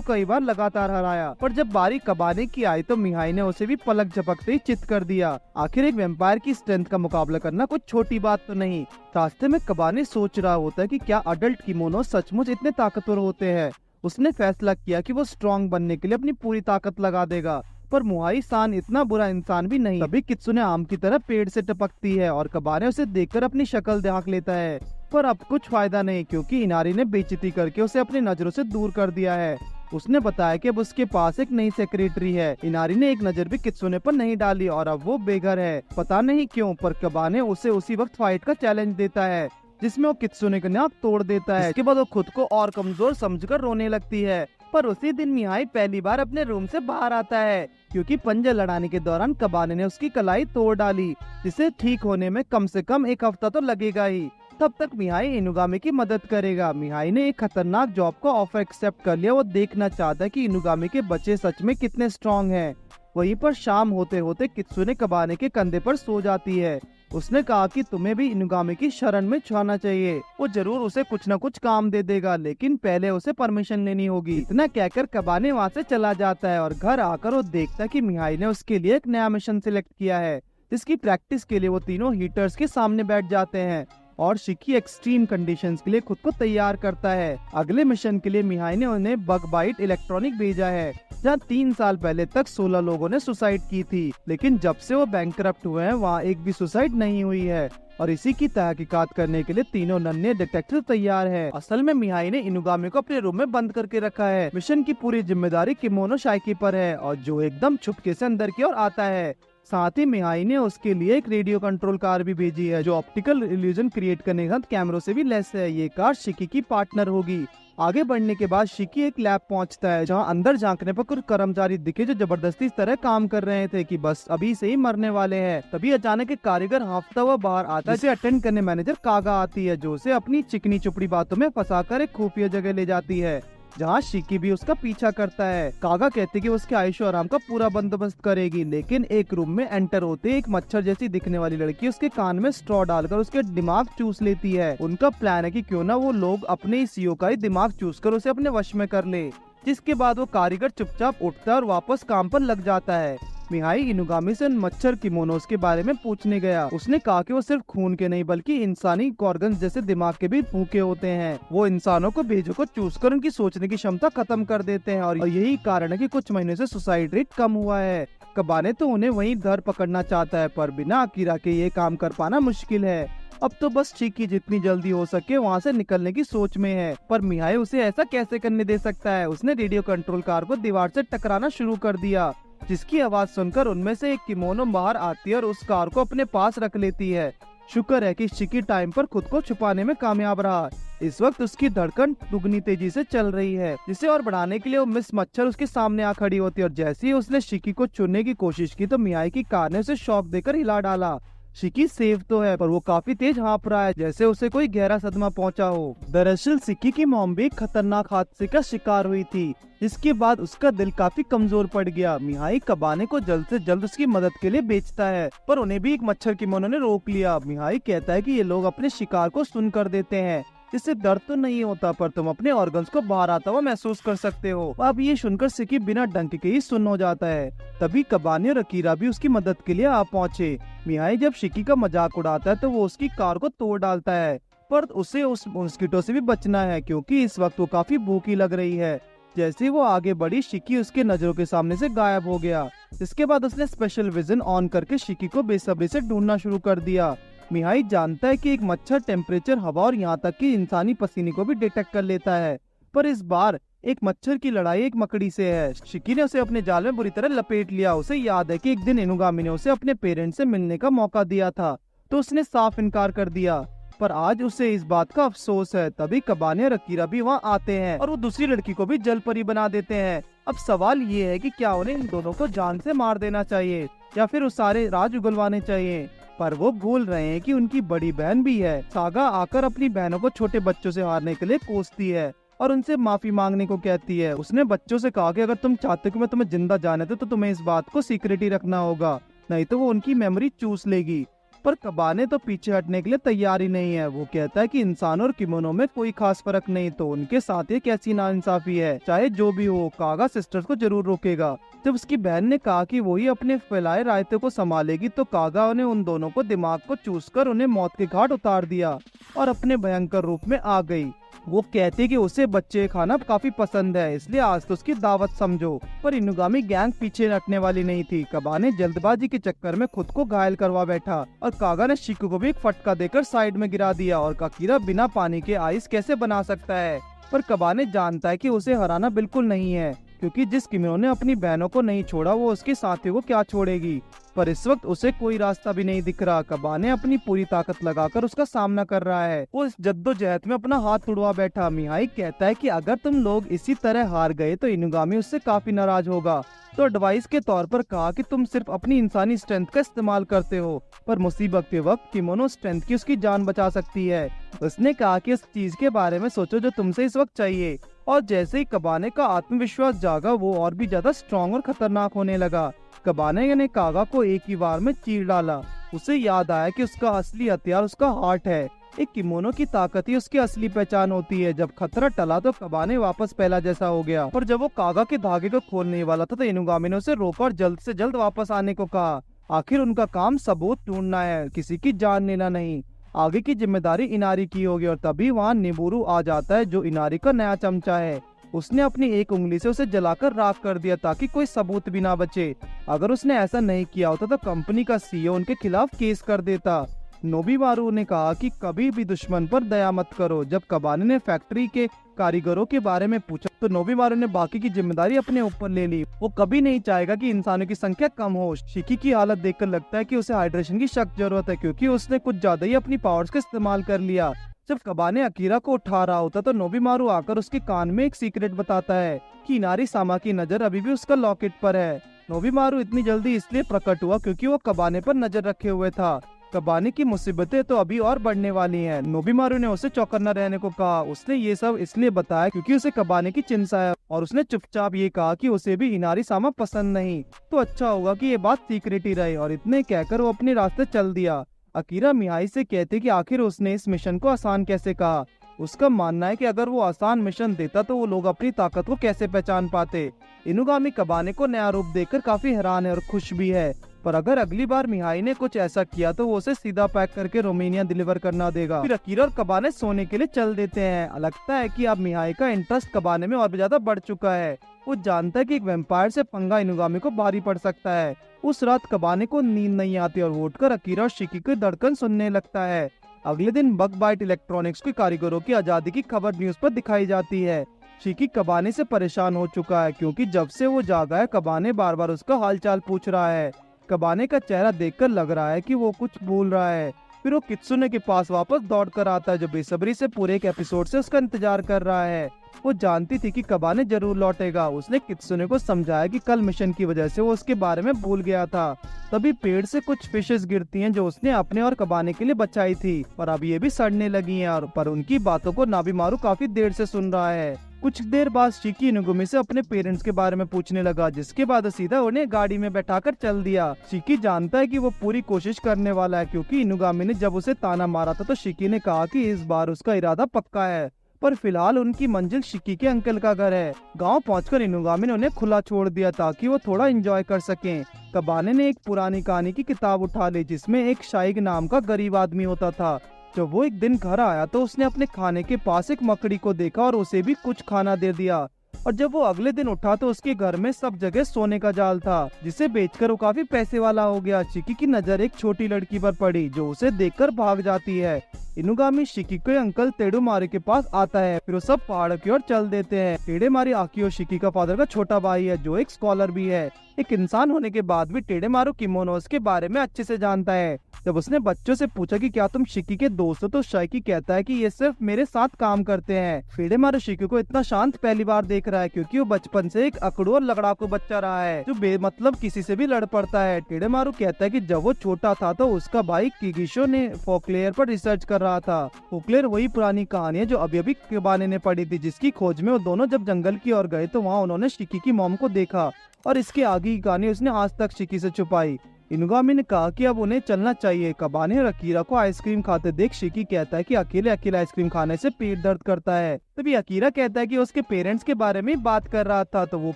कई बार लगातार हराया। पर जब बारी कबाने की आई तो मिहाई ने उसे भी पलक झपकते ही चित कर दिया। आखिर एक वेम्पायर की स्ट्रेंथ का मुकाबला करना कुछ छोटी बात तो नहीं। रास्ते में कबाने सोच रहा होता है कि क्या अडल्ट किमोनो सचमुच इतने ताकतवर होते हैं। उसने फैसला किया कि वो स्ट्रॉन्ग बनने के लिए अपनी पूरी ताकत लगा देगा, पर मुहाई सान इतना बुरा इंसान भी नहीं। तभी कित्सुने आम की तरह पेड़ से टपकती है और कबाने उसे देखकर अपनी शक्ल झांक लेता है, पर अब कुछ फायदा नहीं क्योंकि इनारी ने बेइज्जती करके उसे अपनी नजरों से दूर कर दिया है। उसने बताया कि अब उसके पास एक नई सेक्रेटरी है। इनारी ने एक नजर भी कित्सुने पर नहीं डाली और अब वो बेघर है, पता नहीं क्यों। पर कबाने उसे उसी वक्त फाइट का चैलेंज देता है जिसमें वो कित्सुने का नाक तोड़ देता है। इसके बाद वो खुद को और कमजोर समझकर रोने लगती है। पर उसी दिन मिहाई पहली बार अपने रूम से बाहर आता है क्योंकि पंजा लड़ाने के दौरान कबाने ने उसकी कलाई तोड़ डाली, जिसे ठीक होने में कम से कम एक हफ्ता तो लगेगा ही। तब तक मिहाई इनुगामी की मदद करेगा। मिहाई ने एक खतरनाक जॉब का ऑफर एक्सेप्ट कर लिया। वो देखना चाहता है कि इनुगामी के बच्चे सच में कितने स्ट्रॉन्ग हैं। वहीं पर शाम होते होते कित्सुने कबाने के कंधे पर सो जाती है। उसने कहा कि तुम्हें भी इनुगामी की शरण में छुआना चाहिए, वो जरूर उसे कुछ न कुछ काम दे देगा, लेकिन पहले उसे परमिशन लेनी होगी। इतना कहकर कबाने वहाँ से चला जाता है और घर आकर वो देखता है कि मिहाई ने उसके लिए एक नया मिशन सिलेक्ट किया है, जिसकी प्रैक्टिस के लिए वो तीनों हीटर्स के सामने बैठ जाते हैं और शिकी एक्सट्रीम कंडीशंस के लिए खुद को तैयार करता है। अगले मिशन के लिए मिहाई ने उन्हें बग बाइट इलेक्ट्रॉनिक भेजा है, जहाँ 3 साल पहले तक 16 लोगों ने सुसाइड की थी, लेकिन जब से वो बैंकरप्ट हुए हैं वहाँ एक भी सुसाइड नहीं हुई है और इसी की तहकीकात करने के लिए तीनों नन्हे डिटेक्टिव तैयार है। असल में मिहाई ने इनुगामी को अपने रूम में बंद करके रखा है। मिशन की पूरी जिम्मेदारी किमोनो शाइकी पर है और जो एकदम छुपके से अंदर की ओर आता है। साथ ही मिहाई ने उसके लिए एक रेडियो कंट्रोल कार भी भेजी है जो ऑप्टिकल इल्यूजन क्रिएट करने के साथ कैमरों से भी लैस है। ये कार शिकी की पार्टनर होगी। आगे बढ़ने के बाद शिकी एक लैब पहुंचता है जहां अंदर झांकने पर कुछ कर्मचारी दिखे जो जबरदस्ती इस तरह काम कर रहे थे कि बस अभी से ही मरने वाले हैं। तभी अचानक एक कारीगर हांफता हुआ बाहर आता है, जिसे अटेंड करने मैनेजर कागा आती है जो उसे अपनी चिकनी चुपड़ी बातों में फंसाकर एक खुफिया जगह ले जाती है। जहाँ शिकी भी उसका पीछा करता है। कागा कहती कि वो उसके आयुष्य आराम का पूरा बंदोबस्त करेगी, लेकिन एक रूम में एंटर होते एक मच्छर जैसी दिखने वाली लड़की उसके कान में स्ट्रॉ डालकर उसके दिमाग चूस लेती है। उनका प्लान है कि क्यों ना वो लोग अपने इस सीईओ का ही दिमाग चूस कर उसे अपने वश में कर ले, जिसके बाद वो कारीगर चुपचाप उठता है और वापस काम पर लग जाता है। मिहाई इनुगामी से उन मच्छर किमोनोस के बारे में पूछने गया। उसने कहा कि वो सिर्फ खून के नहीं बल्कि इंसानी ऑर्गन्स जैसे दिमाग के भी भूखे होते हैं। वो इंसानों को बेजों को चूस कर उनकी सोचने की क्षमता खत्म कर देते हैं और यही कारण है कि कुछ महीने से सुसाइड रेट कम हुआ है। कबाने तो उन्हें वहीं धर पकड़ना चाहता है, पर बिना अकीरा के ये काम कर पाना मुश्किल है। अब तो बस शिकी जितनी जल्दी हो सके वहाँ से निकलने की सोच में है, पर मिहाई उसे ऐसा कैसे करने दे सकता है। उसने रेडियो कंट्रोल कार को दीवार से टकराना शुरू कर दिया, जिसकी आवाज सुनकर उनमें से एक किमोनो बाहर आती है और उस कार को अपने पास रख लेती है। शुक्र है कि शिकी टाइम पर खुद को छुपाने में कामयाब रहा। इस वक्त उसकी धड़कन दुगनी तेजी से चल रही है, जिसे और बढ़ाने के लिए वो मिस मच्छर उसके सामने आ खड़ी होती है और जैसे ही उसने शिकी को चुनने की कोशिश की तो मिहाई की कार ने उसे शॉक देकर हिला डाला। शिकी सेफ तो है, पर वो काफी तेज हाँफ रहा है, जैसे उसे कोई गहरा सदमा पहुंचा हो। दरअसल शिकी की मॉम भी एक खतरनाक हादसे का शिकार हुई थी, जिसके बाद उसका दिल काफी कमजोर पड़ गया। मिहाई कबाने को जल्द से जल्द उसकी मदद के लिए बेचता है, पर उन्हें भी एक मच्छर किमोनो ने रोक लिया। मिहाई कहता है कि ये लोग अपने शिकार को सुन कर देते हैं, इससे दर्द तो नहीं होता, पर तुम अपने ऑर्गन्स को बाहर आता हुआ महसूस कर सकते हो। अब ये सुनकर शिकी बिना डंक के ही सुन्न हो जाता है। तभी कबाने और अकीरा भी उसकी मदद के लिए आ पहुँचे। मिहाई जब शिकी का मजाक उड़ाता है तो वो उसकी कार को तोड़ डालता है, पर उसे उस मॉस्किटो से भी बचना है क्योंकि इस वक्त वो काफी भूखी लग रही है। जैसे वो आगे बढ़ी शिकी उसके नजरों के सामने से गायब हो गया। इसके बाद उसने स्पेशल विजन ऑन करके शिकी को बेसब्री से ढूंढना शुरू कर दिया। मिहाई जानता है कि एक मच्छर टेम्परेचर, हवा और यहाँ तक कि इंसानी पसीने को भी डिटेक्ट कर लेता है, पर इस बार एक मच्छर की लड़ाई एक मकड़ी से है। शिकी ने उसे अपने जाल में बुरी तरह लपेट लिया। उसे याद है कि एक दिन इनुगामी ने उसे अपने पेरेंट्स से मिलने का मौका दिया था, तो उसने साफ इनकार कर दिया, पर आज उसे इस बात का अफसोस है। तभी कबाने और अकीरा भी वहाँ आते हैं और वो दूसरी लड़की को भी जल परी बना देते हैं। अब सवाल ये है कि क्या उन्हें इन दोनों को जान से मार देना चाहिए या फिर उस सारे राज उगलवाने चाहिए, पर वो भूल रहे हैं कि उनकी बड़ी बहन भी है। सागा आकर अपनी बहनों को छोटे बच्चों से हारने के लिए कोसती है और उनसे माफी मांगने को कहती है। उसने बच्चों से कहा कि अगर तुम चाहते कि मैं तुम्हें जिंदा जाने दूं तो तुम्हें इस बात को सीक्रेट ही रखना होगा, नहीं तो वो उनकी मेमोरी चूस लेगी। पर कबाने तो पीछे हटने के लिए तैयार ही नहीं है। वो कहता है कि इंसानों और किमोनो में कोई खास फर्क नहीं, तो उनके साथ ये कैसी नाइंसाफी है। चाहे जो भी हो, कागा सिस्टर्स को जरूर रोकेगा। जब उसकी बहन ने कहा कि वो ही अपने फैलाए रायते को संभालेगी तो कागा ने उन दोनों को दिमाग को चूसकर उन्हें मौत के घाट उतार दिया और अपने भयंकर रूप में आ गई। वो कहती कि उसे बच्चे खाना काफी पसंद है, इसलिए आज तो उसकी दावत समझो। पर इनुगामी गैंग पीछे हटने वाली नहीं थी। कबाने जल्दबाजी के चक्कर में खुद को घायल करवा बैठा और कागा ने शिकू को भी एक फटका देकर साइड में गिरा दिया। और काकीरा बिना पानी के आइस कैसे बना सकता है, पर कबाने जानता है कि उसे हराना बिल्कुल नहीं है, क्योंकि जिस किमोनो ने अपनी बहनों को नहीं छोड़ा वो उसके साथियों को क्या छोड़ेगी। पर इस वक्त उसे कोई रास्ता भी नहीं दिख रहा। कबाने अपनी पूरी ताकत लगाकर उसका सामना कर रहा है। वो इस जद्दोजहद में अपना हाथ तुड़वा बैठा। मिहाई कहता है कि अगर तुम लोग इसी तरह हार गए तो इनुगामी उससे काफी नाराज होगा, तो एडवाइस के तौर पर कहा कि तुम सिर्फ अपनी इंसानी स्ट्रेंथ का इस्तेमाल करते हो, पर मुसीबत के वक्त किमोनो स्ट्रेंथ की उसकी जान बचा सकती है। उसने कहा कि उस चीज के बारे में सोचो जो तुमसे इस वक्त चाहिए। और जैसे ही कबाने का आत्मविश्वास जागा वो और भी ज्यादा स्ट्रॉन्ग और खतरनाक होने लगा। कबाने ने कागा को एक ही बार में चीर डाला। उसे याद आया कि उसका असली हथियार उसका हार्ट है। एक किमोनो की ताकत ही उसकी असली पहचान होती है। जब खतरा टला तो कबाने वापस पहला जैसा हो गया, पर जब वो कागा के धागे को खोलने वाला था तो इनुगामी ने उसे रोका और जल्द से जल्द वापस आने को कहा। आखिर उनका काम सबूत ढूंढना है, किसी की जान लेना नहीं। आगे की जिम्मेदारी इनारी की होगी। और तभी वहाँ निबुरु आ जाता है, जो इनारी का नया चमचा है। उसने अपनी एक उंगली से उसे जलाकर राख कर दिया ताकि कोई सबूत भी ना बचे। अगर उसने ऐसा नहीं किया होता तो कंपनी का सीईओ उनके खिलाफ केस कर देता। नोबीमारू ने कहा कि कभी भी दुश्मन पर दया मत करो। जब कबाने ने फैक्ट्री के कारीगरों के बारे में पूछा तो नोबीमारू ने बाकी की जिम्मेदारी अपने ऊपर ले ली। वो कभी नहीं चाहेगा कि इंसानों की संख्या कम हो। शिकी की हालत देखकर लगता है कि उसे हाइड्रेशन की सख्त जरूरत है, क्योंकि उसने कुछ ज्यादा ही अपनी पावर्स का इस्तेमाल कर लिया। जब कबाने अकीरा को उठा रहा होता तो नोबीमारू आकर उसके कान में एक सीक्रेट बताता है कि इनारी सामा की नजर अभी भी उसका लॉकेट पर है। नोबीमारू इतनी जल्दी इसलिए प्रकट हुआ क्योंकि वो कबाने पर नजर रखे हुए था। कबाने की मुसीबतें तो अभी और बढ़ने वाली हैं। नोबिमारू ने उसे चौकन्ना रहने को कहा। उसने ये सब इसलिए बताया क्योंकि उसे कबाने की चिंता है, और उसने चुपचाप ये कहा कि उसे भी इनारी सामा पसंद नहीं, तो अच्छा होगा कि ये बात सीक्रेट ही रहे। और इतने कहकर वो अपने रास्ते चल दिया। अकीरा मिहाई से कहते कि आखिर उसने इस मिशन को आसान कैसे कहा। उसका मानना है कि अगर वो आसान मिशन देता तो वो लोग अपनी ताकत को कैसे पहचान पाते। इनुगामी कबाने को नया रूप देखकर काफी हैरान है और खुश भी है, पर अगर अगली बार मिहाई ने कुछ ऐसा किया तो वो उसे सीधा पैक करके रोमानिया डिलीवर करना देगा। फिर अकीरा और कबाने सोने के लिए चल देते हैं। लगता है कि अब मिहाई का इंटरेस्ट कबाने में और भी ज्यादा बढ़ चुका है। वो जानता है कि एक वैम्पायर से पंगा इनुगामी को भारी पड़ सकता है। उस रात कबाने को नींद नहीं आती और वो उठकर अकीरा और शिकी की धड़कन सुनने लगता है। अगले दिन बग बाइट इलेक्ट्रॉनिक्स के कारीगरों की आजादी की खबर न्यूज पर दिखाई जाती है। शिकी कबाने से परेशान हो चुका है क्योंकि जब से वो जागा है कबाने बार बार उसका हालचाल पूछ रहा है। कबाने का चेहरा देखकर लग रहा है कि वो कुछ भूल रहा है। फिर वो कित्सुने के पास वापस दौड़ कर आता है जो बेसब्री से पूरे एक एपिसोड से उसका इंतजार कर रहा है। वो जानती थी कि कबाने जरूर लौटेगा। उसने कित्सुने को समझाया कि कल मिशन की वजह से वो उसके बारे में भूल गया था। तभी पेड़ से कुछ फिशेस गिरती हैं जो उसने अपने और कबाने के लिए बचाई थी, पर अब ये भी सड़ने लगी हैं। और पर उनकी बातों को नाबिमारू काफी देर से सुन रहा है। कुछ देर बाद शिकी इनुगामी से अपने पेरेंट्स के बारे में पूछने लगा, जिसके बाद सीधा उन्हें गाड़ी में बैठाकर चल दिया। शिकी जानता है कि वो पूरी कोशिश करने वाला है क्योंकि इनुगामी ने जब उसे ताना मारा था तो शिकी ने कहा कि इस बार उसका इरादा पक्का है। पर फिलहाल उनकी मंजिल शिकी के अंकल का घर है। गांव पहुंचकर इनुगामी ने उन्हें खुला छोड़ दिया ताकि वो थोड़ा एंजॉय कर सकें। कबाने ने एक पुरानी कहानी की किताब उठा ली जिसमें एक शाइग नाम का गरीब आदमी होता था। जब वो एक दिन घर आया तो उसने अपने खाने के पास एक मकड़ी को देखा और उसे भी कुछ खाना दे दिया। और जब वो अगले दिन उठा तो उसके घर में सब जगह सोने का जाल था जिसे बेचकर वो काफी पैसे वाला हो गया। शिकी की नजर एक छोटी लड़की पर पड़ी जो उसे देखकर भाग जाती है। इनुगामी शिकी के अंकल तेडुमारी के पास आता है। फिर वो सब पहाड़ की ओर चल देते हैं। टेडेमारी आकियो शिकी का फादर का छोटा भाई है जो एक स्कॉलर भी है। एक इंसान होने के बाद भी टेडेमारू किमोनोस के बारे में अच्छे से जानता है। जब उसने बच्चों से पूछा कि क्या तुम शिकी के दोस्त हो तो शाइकी कहता है कि ये सिर्फ मेरे साथ काम करते हैं। टेडेमारू शिकी को इतना शांत पहली बार देख रहा है क्योंकि वो बचपन से एक अकड़ू और लड़ाकू बच्चा रहा है जो बेमतलब किसी से भी लड़ पड़ता है। टेडेमारू कहता है कि जब वो छोटा था तो उसका भाई किगिशो ने फोकलेयर पर रिसर्च कर रहा था। फोकलेयर वही पुरानी कहानी है जो अभी अभी कबाने ने पढ़ी थी, जिसकी खोज में वो दोनों जब जंगल की ओर गए तो वहाँ उन्होंने शिकी की मॉम को देखा और इसके आगे की कहानी उसने आज तक शिकी से छुपाई। इनुगामी ने कहा कि अब उन्हें चलना चाहिए। कबाने और अकीरा को आइसक्रीम खाते देख शिकी कहता है कि अकेले अकेले आइसक्रीम खाने से पेट दर्द करता है। तभी अकीरा कहता है कि उसके पेरेंट्स के बारे में बात कर रहा था तो वो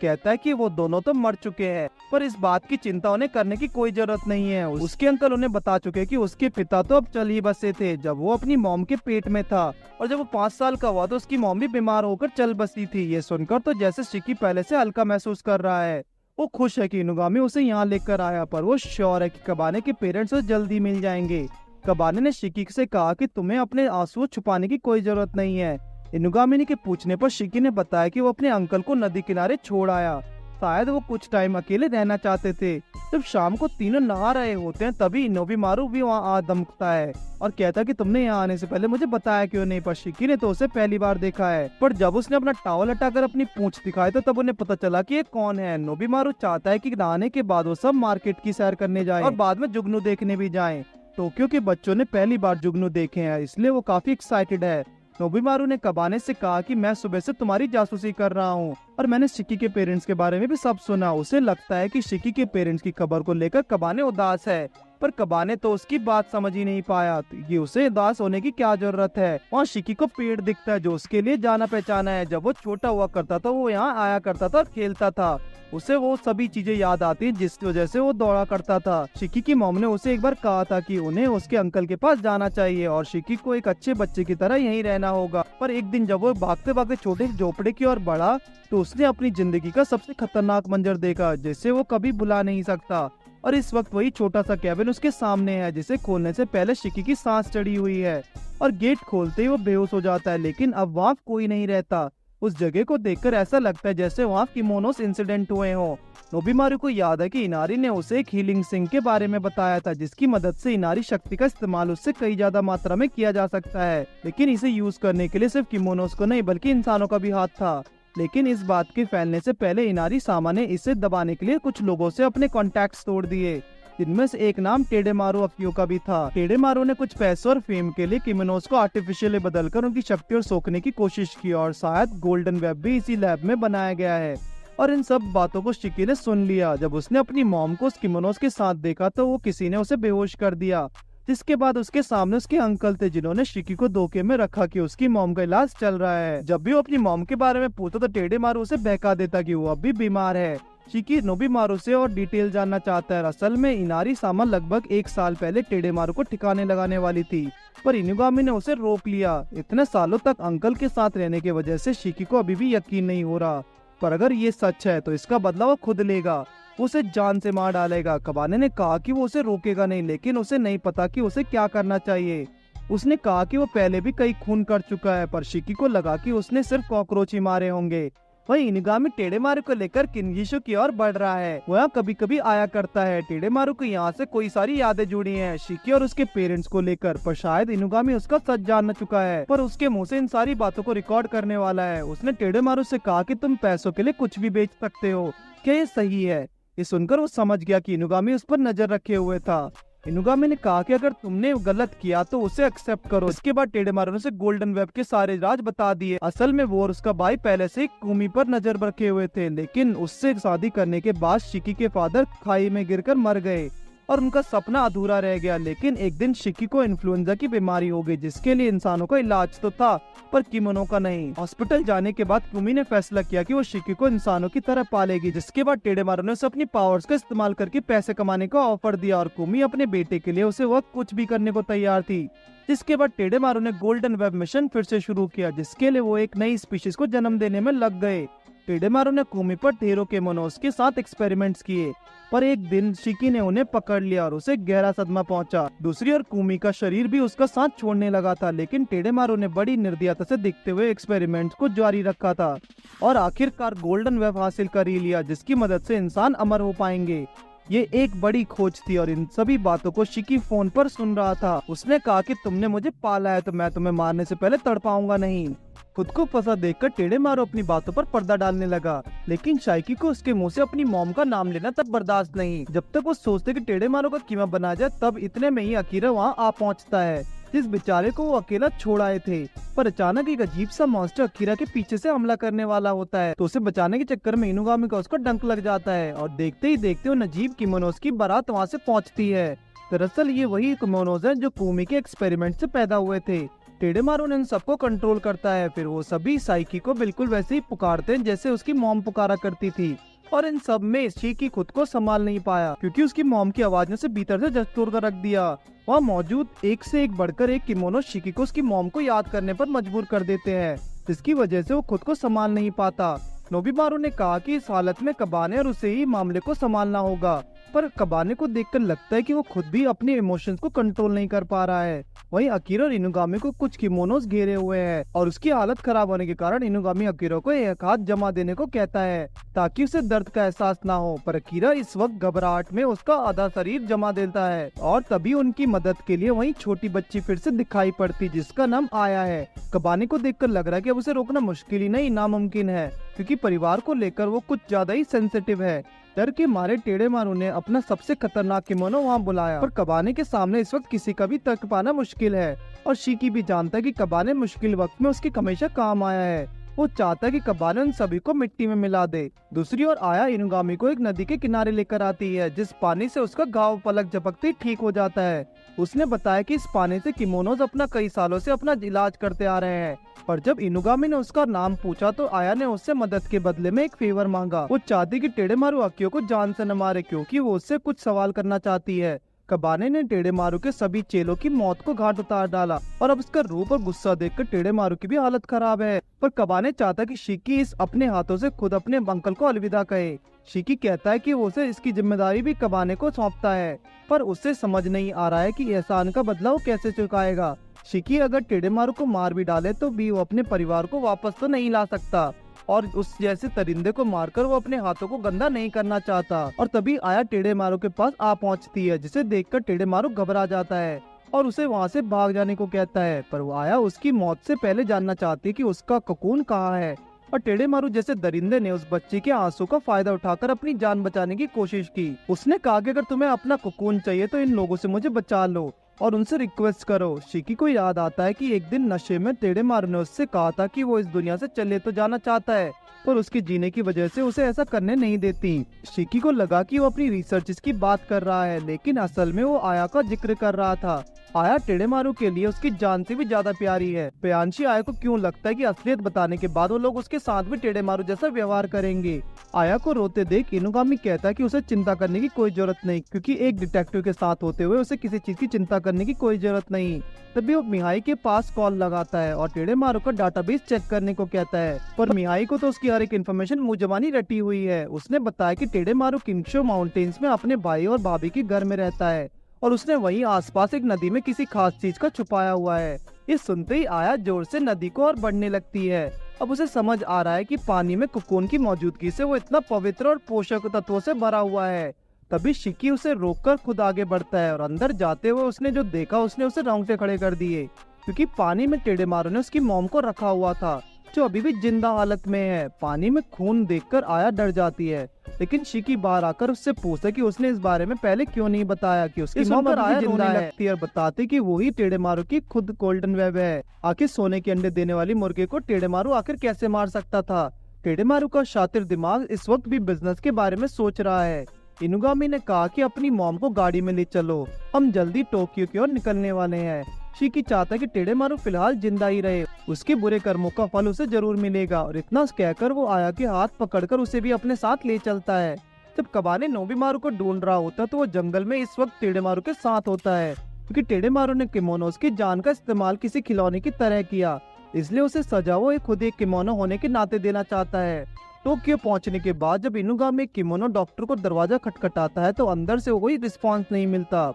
कहता है कि वो दोनों तो मर चुके हैं, पर इस बात की चिंता उन्हें करने की कोई जरूरत नहीं है। उसके अंकल उन्हें बता चुके हैं कि उसके पिता तो अब चल ही बसे थे जब वो अपनी मॉम के पेट में था, और जब वो 5 साल का हुआ तो उसकी मॉम भी बीमार होकर चल बसी थी। ये सुनकर तो जैसे शिकी पहले से हल्का महसूस कर रहा है। वो खुश है कि इनुगामी उसे यहाँ लेकर आया, पर वो श्योर है कि कबाने के पेरेंट्स उसे जल्दी मिल जाएंगे। कबाने ने शिकी से कहा कि तुम्हें अपने आंसू छुपाने की कोई जरूरत नहीं है। इनुगामी के पूछने पर शिकी ने बताया कि वो अपने अंकल को नदी किनारे छोड़ आया। शायद वो कुछ टाइम अकेले रहना चाहते थे। जब शाम को तीनों नहा रहे होते हैं तभी नोबिमारू भी वहाँ आ दमकता है और कहता है कि तुमने यहाँ आने से पहले मुझे बताया क्यों नहीं। पर शिकी ने तो उसे पहली बार देखा है, पर जब उसने अपना टॉवल हटाकर अपनी पूंछ दिखाई तो तब उन्हें पता चला कि ये कौन है। नोबिमारू चाहता है कि नहाने के बाद वो सब मार्केट की सैर करने जाए और बाद में जुगनू देखने भी जाएं। टोक्यो के बच्चों ने पहली बार जुगनू देखे हैं इसलिए वो काफी एक्साइटेड है। नोबिमारू ने कबाने से कहा कि मैं सुबह से तुम्हारी जासूसी कर रहा हूँ और मैंने शिकी के पेरेंट्स के बारे में भी सब सुना। उसे लगता है कि शिकी के पेरेंट्स की खबर को लेकर कबाने उदास है, पर कबाने तो उसकी बात समझ ही नहीं पाया। तो ये उसे उदास होने की क्या जरूरत है। वहाँ शिकी को पेड़ दिखता है जो उसके लिए जाना पहचाना है। जब वो छोटा हुआ करता था वो यहाँ आया करता था और खेलता था। उसे वो सभी चीजें याद आती जिस वजह से वो दौड़ा करता था। शिकी की मॉम ने उसे एक बार कहा था कि उन्हें उसके अंकल के पास जाना चाहिए और शिकी को एक अच्छे बच्चे की तरह यहीं रहना होगा। पर एक दिन जब वो भागते भागते छोटे झोपड़े की ओर बढ़ा तो उसने अपनी जिंदगी का सबसे खतरनाक मंजर देखा जिसे वो कभी भुला नहीं सकता। और इस वक्त वही छोटा सा कैबिन उसके सामने है जिसे खोलने से पहले शिकी की सांस चढ़ी हुई है और गेट खोलते ही वो बेहोश हो जाता है। लेकिन अब वहाँ कोई नहीं रहता। उस जगह को देखकर ऐसा लगता है जैसे वहाँ किमोनोस इंसिडेंट हुए हों। नोबिमारू को याद है कि इनारी ने उसे एक हीलिंग सिंह के बारे में बताया था जिसकी मदद से इनारी शक्ति का इस्तेमाल उससे कई ज्यादा मात्रा में किया जा सकता है। लेकिन इसे यूज करने के लिए सिर्फ किमोनोस को नहीं बल्कि इंसानों का भी हाथ था। लेकिन इस बात के फैलने से पहले इनारी सामा ने इसे दबाने के लिए कुछ लोगों से अपने कॉन्टैक्ट्स तोड़ दिए। जिनमें से एक नाम टेडेमारू अकियो का भी था। टेडेमारू ने कुछ पैसों और फेम के लिए किमोनोस को आर्टिफिशियली बदलकर उनकी शक्ति और सोखने की कोशिश की और शायद गोल्डन वेब भी इसी लैब में बनाया गया है। और इन सब बातों को शिकी ने सुन लिया। जब उसने अपनी मॉम को उस किमोनोस के साथ देखा तो वो किसी ने उसे बेहोश कर दिया, जिसके बाद उसके सामने उसके अंकल थे जिन्होंने शिकी को धोखे में रखा कि उसकी मॉम का इलाज चल रहा है। जब भी वो अपनी मॉम के बारे में पूछता तो टेडेमारू उसे बहका देता कि वो अब भी बीमार है। शिकी नोबिमारू से और डिटेल जानना चाहता है। असल में इनारी सामा लगभग 1 साल पहले टेडेमारू को ठिकाने लगाने वाली थी, पर इनुगामी ने उसे रोक लिया। इतने सालों तक अंकल के साथ रहने की वजह से शिकी को अभी भी यकीन नहीं हो रहा, पर अगर ये सच है तो इसका बदला वो खुद लेगा, वो उसे जान से मार डालेगा। कबाने ने कहा कि वो उसे रोकेगा नहीं, लेकिन उसे नहीं पता कि उसे क्या करना चाहिए। उसने कहा कि वो पहले भी कई खून कर चुका है, पर शिकी को लगा कि उसने सिर्फ कॉकरोच ही मारे होंगे। वही इनुगामी टेडेमारू को लेकर किनगिशो की ओर बढ़ रहा है। वो यहाँ कभी कभी आया करता है। टेडेमारू को यहाँ से कोई सारी यादें जुड़ी हैं शिकी और उसके पेरेंट्स को लेकर, पर शायद इनुगामी उसका सच जान चुका है, पर उसके मुंह से इन सारी बातों को रिकॉर्ड करने वाला है। उसने टेडेमारू से कहा कि तुम पैसों के लिए कुछ भी बेच सकते हो, क्या ये सही है? ये सुनकर वो समझ गया कि इनुगामी उस पर नजर रखे हुए था। इनुगामी ने कहा कि अगर तुमने गलत किया तो उसे एक्सेप्ट करो। इसके बाद टेडेमारू ने उसे गोल्डन वेब के सारे राज बता दिए। असल में वो और उसका भाई पहले से ही कुमी पर नजर रखे हुए थे, लेकिन उससे शादी करने के बाद शिकी के फादर खाई में गिरकर मर गए और उनका सपना अधूरा रह गया। लेकिन एक दिन शिकी को इन्फ्लुएंजा की बीमारी हो गई, जिसके लिए इंसानों का इलाज तो था पर किमोनो का नहीं। हॉस्पिटल जाने के बाद कुमी ने फैसला किया कि वो शिकी को इंसानों की तरह पालेगी, जिसके बाद टेडेमारू ने उसे अपनी पावर्स का इस्तेमाल करके पैसे कमाने का ऑफर दिया और कुमी अपने बेटे के लिए उसे वह कुछ भी करने को तैयार थी। जिसके बाद टेडेमारू ने गोल्डन वेब मिशन फिर से शुरू किया, जिसके लिए वो एक नई स्पीशीज को जन्म देने में लग गए। टेडेमारू ने कुमी पर ढेरों केमोनोस के साथ एक्सपेरिमेंट्स किए, पर एक दिन शिकी ने उन्हें पकड़ लिया और उसे गहरा सदमा पहुंचा। दूसरी ओर कुमी का शरीर भी उसका साथ छोड़ने लगा था, लेकिन टेडेमारू ने बड़ी निर्दयता से दिखते हुए एक्सपेरिमेंट्स को जारी रखा था और आखिरकार गोल्डन वेब हासिल कर ही लिया, जिसकी मदद से इंसान अमर हो पाएंगे। ये एक बड़ी खोज थी और इन सभी बातों को शिकी फोन पर सुन रहा था। उसने कहा कि तुमने मुझे पाला है तो मैं तुम्हें मारने से पहले तड़पाऊंगा नहीं। खुद को फंसा देखकर टेडेमारू अपनी बातों पर पर्दा डालने लगा, लेकिन शाइकी को उसके मुंह से अपनी मॉम का नाम लेना तब बर्दाश्त नहीं। जब तक वो सोचते कि टेडेमारू का कीमा बना जाए, तब इतने में ही अकीरा वहाँ आ पहुँचता है, जिस बेचारे को वो अकेला छोड़ आए थे। पर अचानक एक अजीब सा मॉन्स्टर अकीरा के पीछे से हमला करने वाला होता है, तो उसे बचाने के चक्कर में इनुगामी का उसको डंक लग जाता है और देखते ही देखते वो अजीब किमोनोस की बारात वहाँ से पहुँचती है। दरअसल ये वही किमोनोस है जो कुमी के एक्सपेरिमेंट से पैदा हुए थे। टेडेमारू ने इन सबको कंट्रोल करता है, फिर वो सभी साइकी को बिल्कुल वैसे ही पुकारते हैं जैसे उसकी मॉम पुकारा करती थी। और इन सब में शिकी खुद को संभाल नहीं पाया, क्योंकि उसकी मॉम की आवाज ने उसे भीतर से झकझोर कर रख दिया। वहाँ मौजूद एक से एक बढ़कर एक किमोनो शिकी को उसकी मॉम को याद करने पर मजबूर कर देते हैं, जिसकी वजह से वो खुद को संभाल नहीं पाता। नोबिमारू ने कहा कि इस हालत में कबाने और उसे ही मामले को संभालना होगा, पर कबाने को देखकर लगता है कि वो खुद भी अपने इमोशंस को कंट्रोल नहीं कर पा रहा है। वहीं अकीरा और इनुगामी को कुछ किमोनोस घेरे हुए हैं और उसकी हालत खराब होने के कारण इनुगामी अकीरा को एक हाथ जमा देने को कहता है ताकि उसे दर्द का एहसास ना हो, पर अकीरा इस वक्त घबराहट में उसका आधा शरीर जमा देता है और तभी उनकी मदद के लिए वहीं छोटी बच्ची फिर से दिखाई पड़ती, जिसका नाम आया है। कबाने को देखकर लग रहा है कि अब उसे रोकना मुश्किल ही नहीं नामुमकिन है, क्योंकि परिवार को लेकर वो कुछ ज्यादा ही सेंसिटिव है। डर के मारे टेडेमारू ने अपना सबसे खतरनाक किमोनो वहाँ बुलाया, पर कबाने के सामने इस वक्त किसी का भी तर्क पाना मुश्किल है और शिकी भी जानता है कि कबाने मुश्किल वक्त में उसकी हमेशा काम आया है। वो चाहता है कि कबाने उन सभी को मिट्टी में मिला दे। दूसरी ओर आया इनुगामी को एक नदी के किनारे लेकर आती है, जिस पानी से उसका घाव पलक झपकते ही ठीक हो जाता है। उसने बताया कि इस पानी से किमोनोज अपना कई सालों से अपना इलाज करते आ रहे हैं, पर जब इनुगामी ने उसका नाम पूछा तो आया ने उससे मदद के बदले में एक फेवर मांगा। वो चाहती कि टेडेमारू अकियो को जान से न मारे, क्योंकि वो उससे कुछ सवाल करना चाहती है। कबाने ने टेडेमारू के सभी चेलों की मौत को घाट उतार डाला और अब उसका रूप और गुस्सा देखकर टेडेमारू की भी हालत खराब है। पर कबाने चाहता कि शिकी इस अपने हाथों से खुद अपने अंकल को अलविदा कहे। शिकी कहता है कि वो उसे इसकी जिम्मेदारी भी कबाने को सौंपता है, पर उससे समझ नहीं आ रहा है कि एहसान का बदला वो कैसे चुकाएगा। शिकी अगर टेडेमारू को मार भी डाले तो भी वो अपने परिवार को वापस तो नहीं ला सकता और उस जैसे परिंदे को मारकर वो अपने हाथों को गंदा नहीं करना चाहता। और तभी आया टेडेमारू के पास आ पहुंचती है, जिसे देखकर टेडेमारू घबरा जाता है और उसे वहां से भाग जाने को कहता है, पर वो आया उसकी मौत से पहले जानना चाहती है कि उसका ककून कहाँ है और टेढ़े मारू जैसे दरिंदे ने उस बच्ची के आंसू का फायदा उठाकर अपनी जान बचाने की कोशिश की। उसने कहा कि अगर तुम्हें अपना कोकून चाहिए तो इन लोगों से मुझे बचा लो और उनसे रिक्वेस्ट करो। शिकी को याद आता है कि एक दिन नशे में टेढ़े मारू ने उससे कहा था कि वो इस दुनिया से चले तो जाना चाहता है, पर उसकी जीने की वजह से उसे ऐसा करने नहीं देती। शिकी को लगा कि वो अपनी रिसर्च की बात कर रहा है, लेकिन असल में वो आया का जिक्र कर रहा था। आया टेढ़े मारू के लिए उसकी जान से भी ज्यादा प्यारी है। प्रियांशी आया को क्यों लगता है कि असलियत बताने के बाद वो लोग उसके साथ भी टेढ़े मारू जैसा व्यवहार करेंगे। आया को रोते देख इनुगामी कहता है कि उसे चिंता करने की कोई जरूरत नहीं, क्योंकि एक डिटेक्टिव के साथ होते हुए उसे किसी चीज की चिंता करने की कोई जरूरत नहीं। तभी वो मिहाई के पास कॉल लगाता है और टेढ़े मारू का डाटाबेस चेक करने को कहता है, पर मिहाई को तो उसकी हर एक इन्फॉर्मेशन मुंह जबानी रटी हुई है। उसने बताया कि टेढ़े मारू किंगशो माउंटेन्स में अपने भाई और भाभी के घर में रहता है और उसने वहीं आसपास एक नदी में किसी खास चीज का छुपाया हुआ है। ये सुनते ही आया जोर से नदी को और बढ़ने लगती है। अब उसे समझ आ रहा है कि पानी में कोकून की मौजूदगी से वो इतना पवित्र और पोषक तत्वों से भरा हुआ है। तभी शिकी उसे रोककर खुद आगे बढ़ता है और अंदर जाते हुए उसने जो देखा उसने उसे रोंगटे खड़े कर दिए, क्योंकि पानी में टेढ़े मारू ने उसकी मॉम को रखा हुआ था जो अभी भी जिंदा हालत में है। पानी में खून देखकर आया डर जाती है, लेकिन शिकी बाहर आकर उससे पूछता कि उसने इस बारे में पहले क्यों नहीं बताया कि उसकी मॉम पर आया जिंदा है और बताते कि वही टेढ़े मारू की खुद गोल्डन वेब है। आखिर सोने के अंडे देने वाली मुर्गे को टेढ़े मारू आखिर कैसे मार सकता था। टेढ़े मारू का शातिर दिमाग इस वक्त भी बिजनेस के बारे में सोच रहा है। इनुगामी ने कहा कि अपनी मॉम को गाड़ी में ले चलो, हम जल्दी टोक्यो की ओर निकलने वाले हैं। शिकी चाहता है कि टेढ़े मारू फिलहाल जिंदा ही रहे, उसके बुरे कर्मों का फल उसे जरूर मिलेगा। और इतना कहकर वो आया के हाथ पकड़कर उसे भी अपने साथ ले चलता है। जब कबाने नोबिमारू को ढूंढ रहा होता तो वो जंगल में इस वक्त टेढ़े मारू के साथ होता है, क्योंकि टेढ़े मारू ने किमोनोस की जान का इस्तेमाल किसी खिलौने की तरह किया, इसलिए उसे सजा वो खुद एक किमोनो होने के नाते देना चाहता है। टोक्यो पहुंचने के बाद जब इनुगामी किमोनो डॉक्टर को दरवाजा खटखटाता है तो अंदर से कोई रिस्पांस नहीं मिलता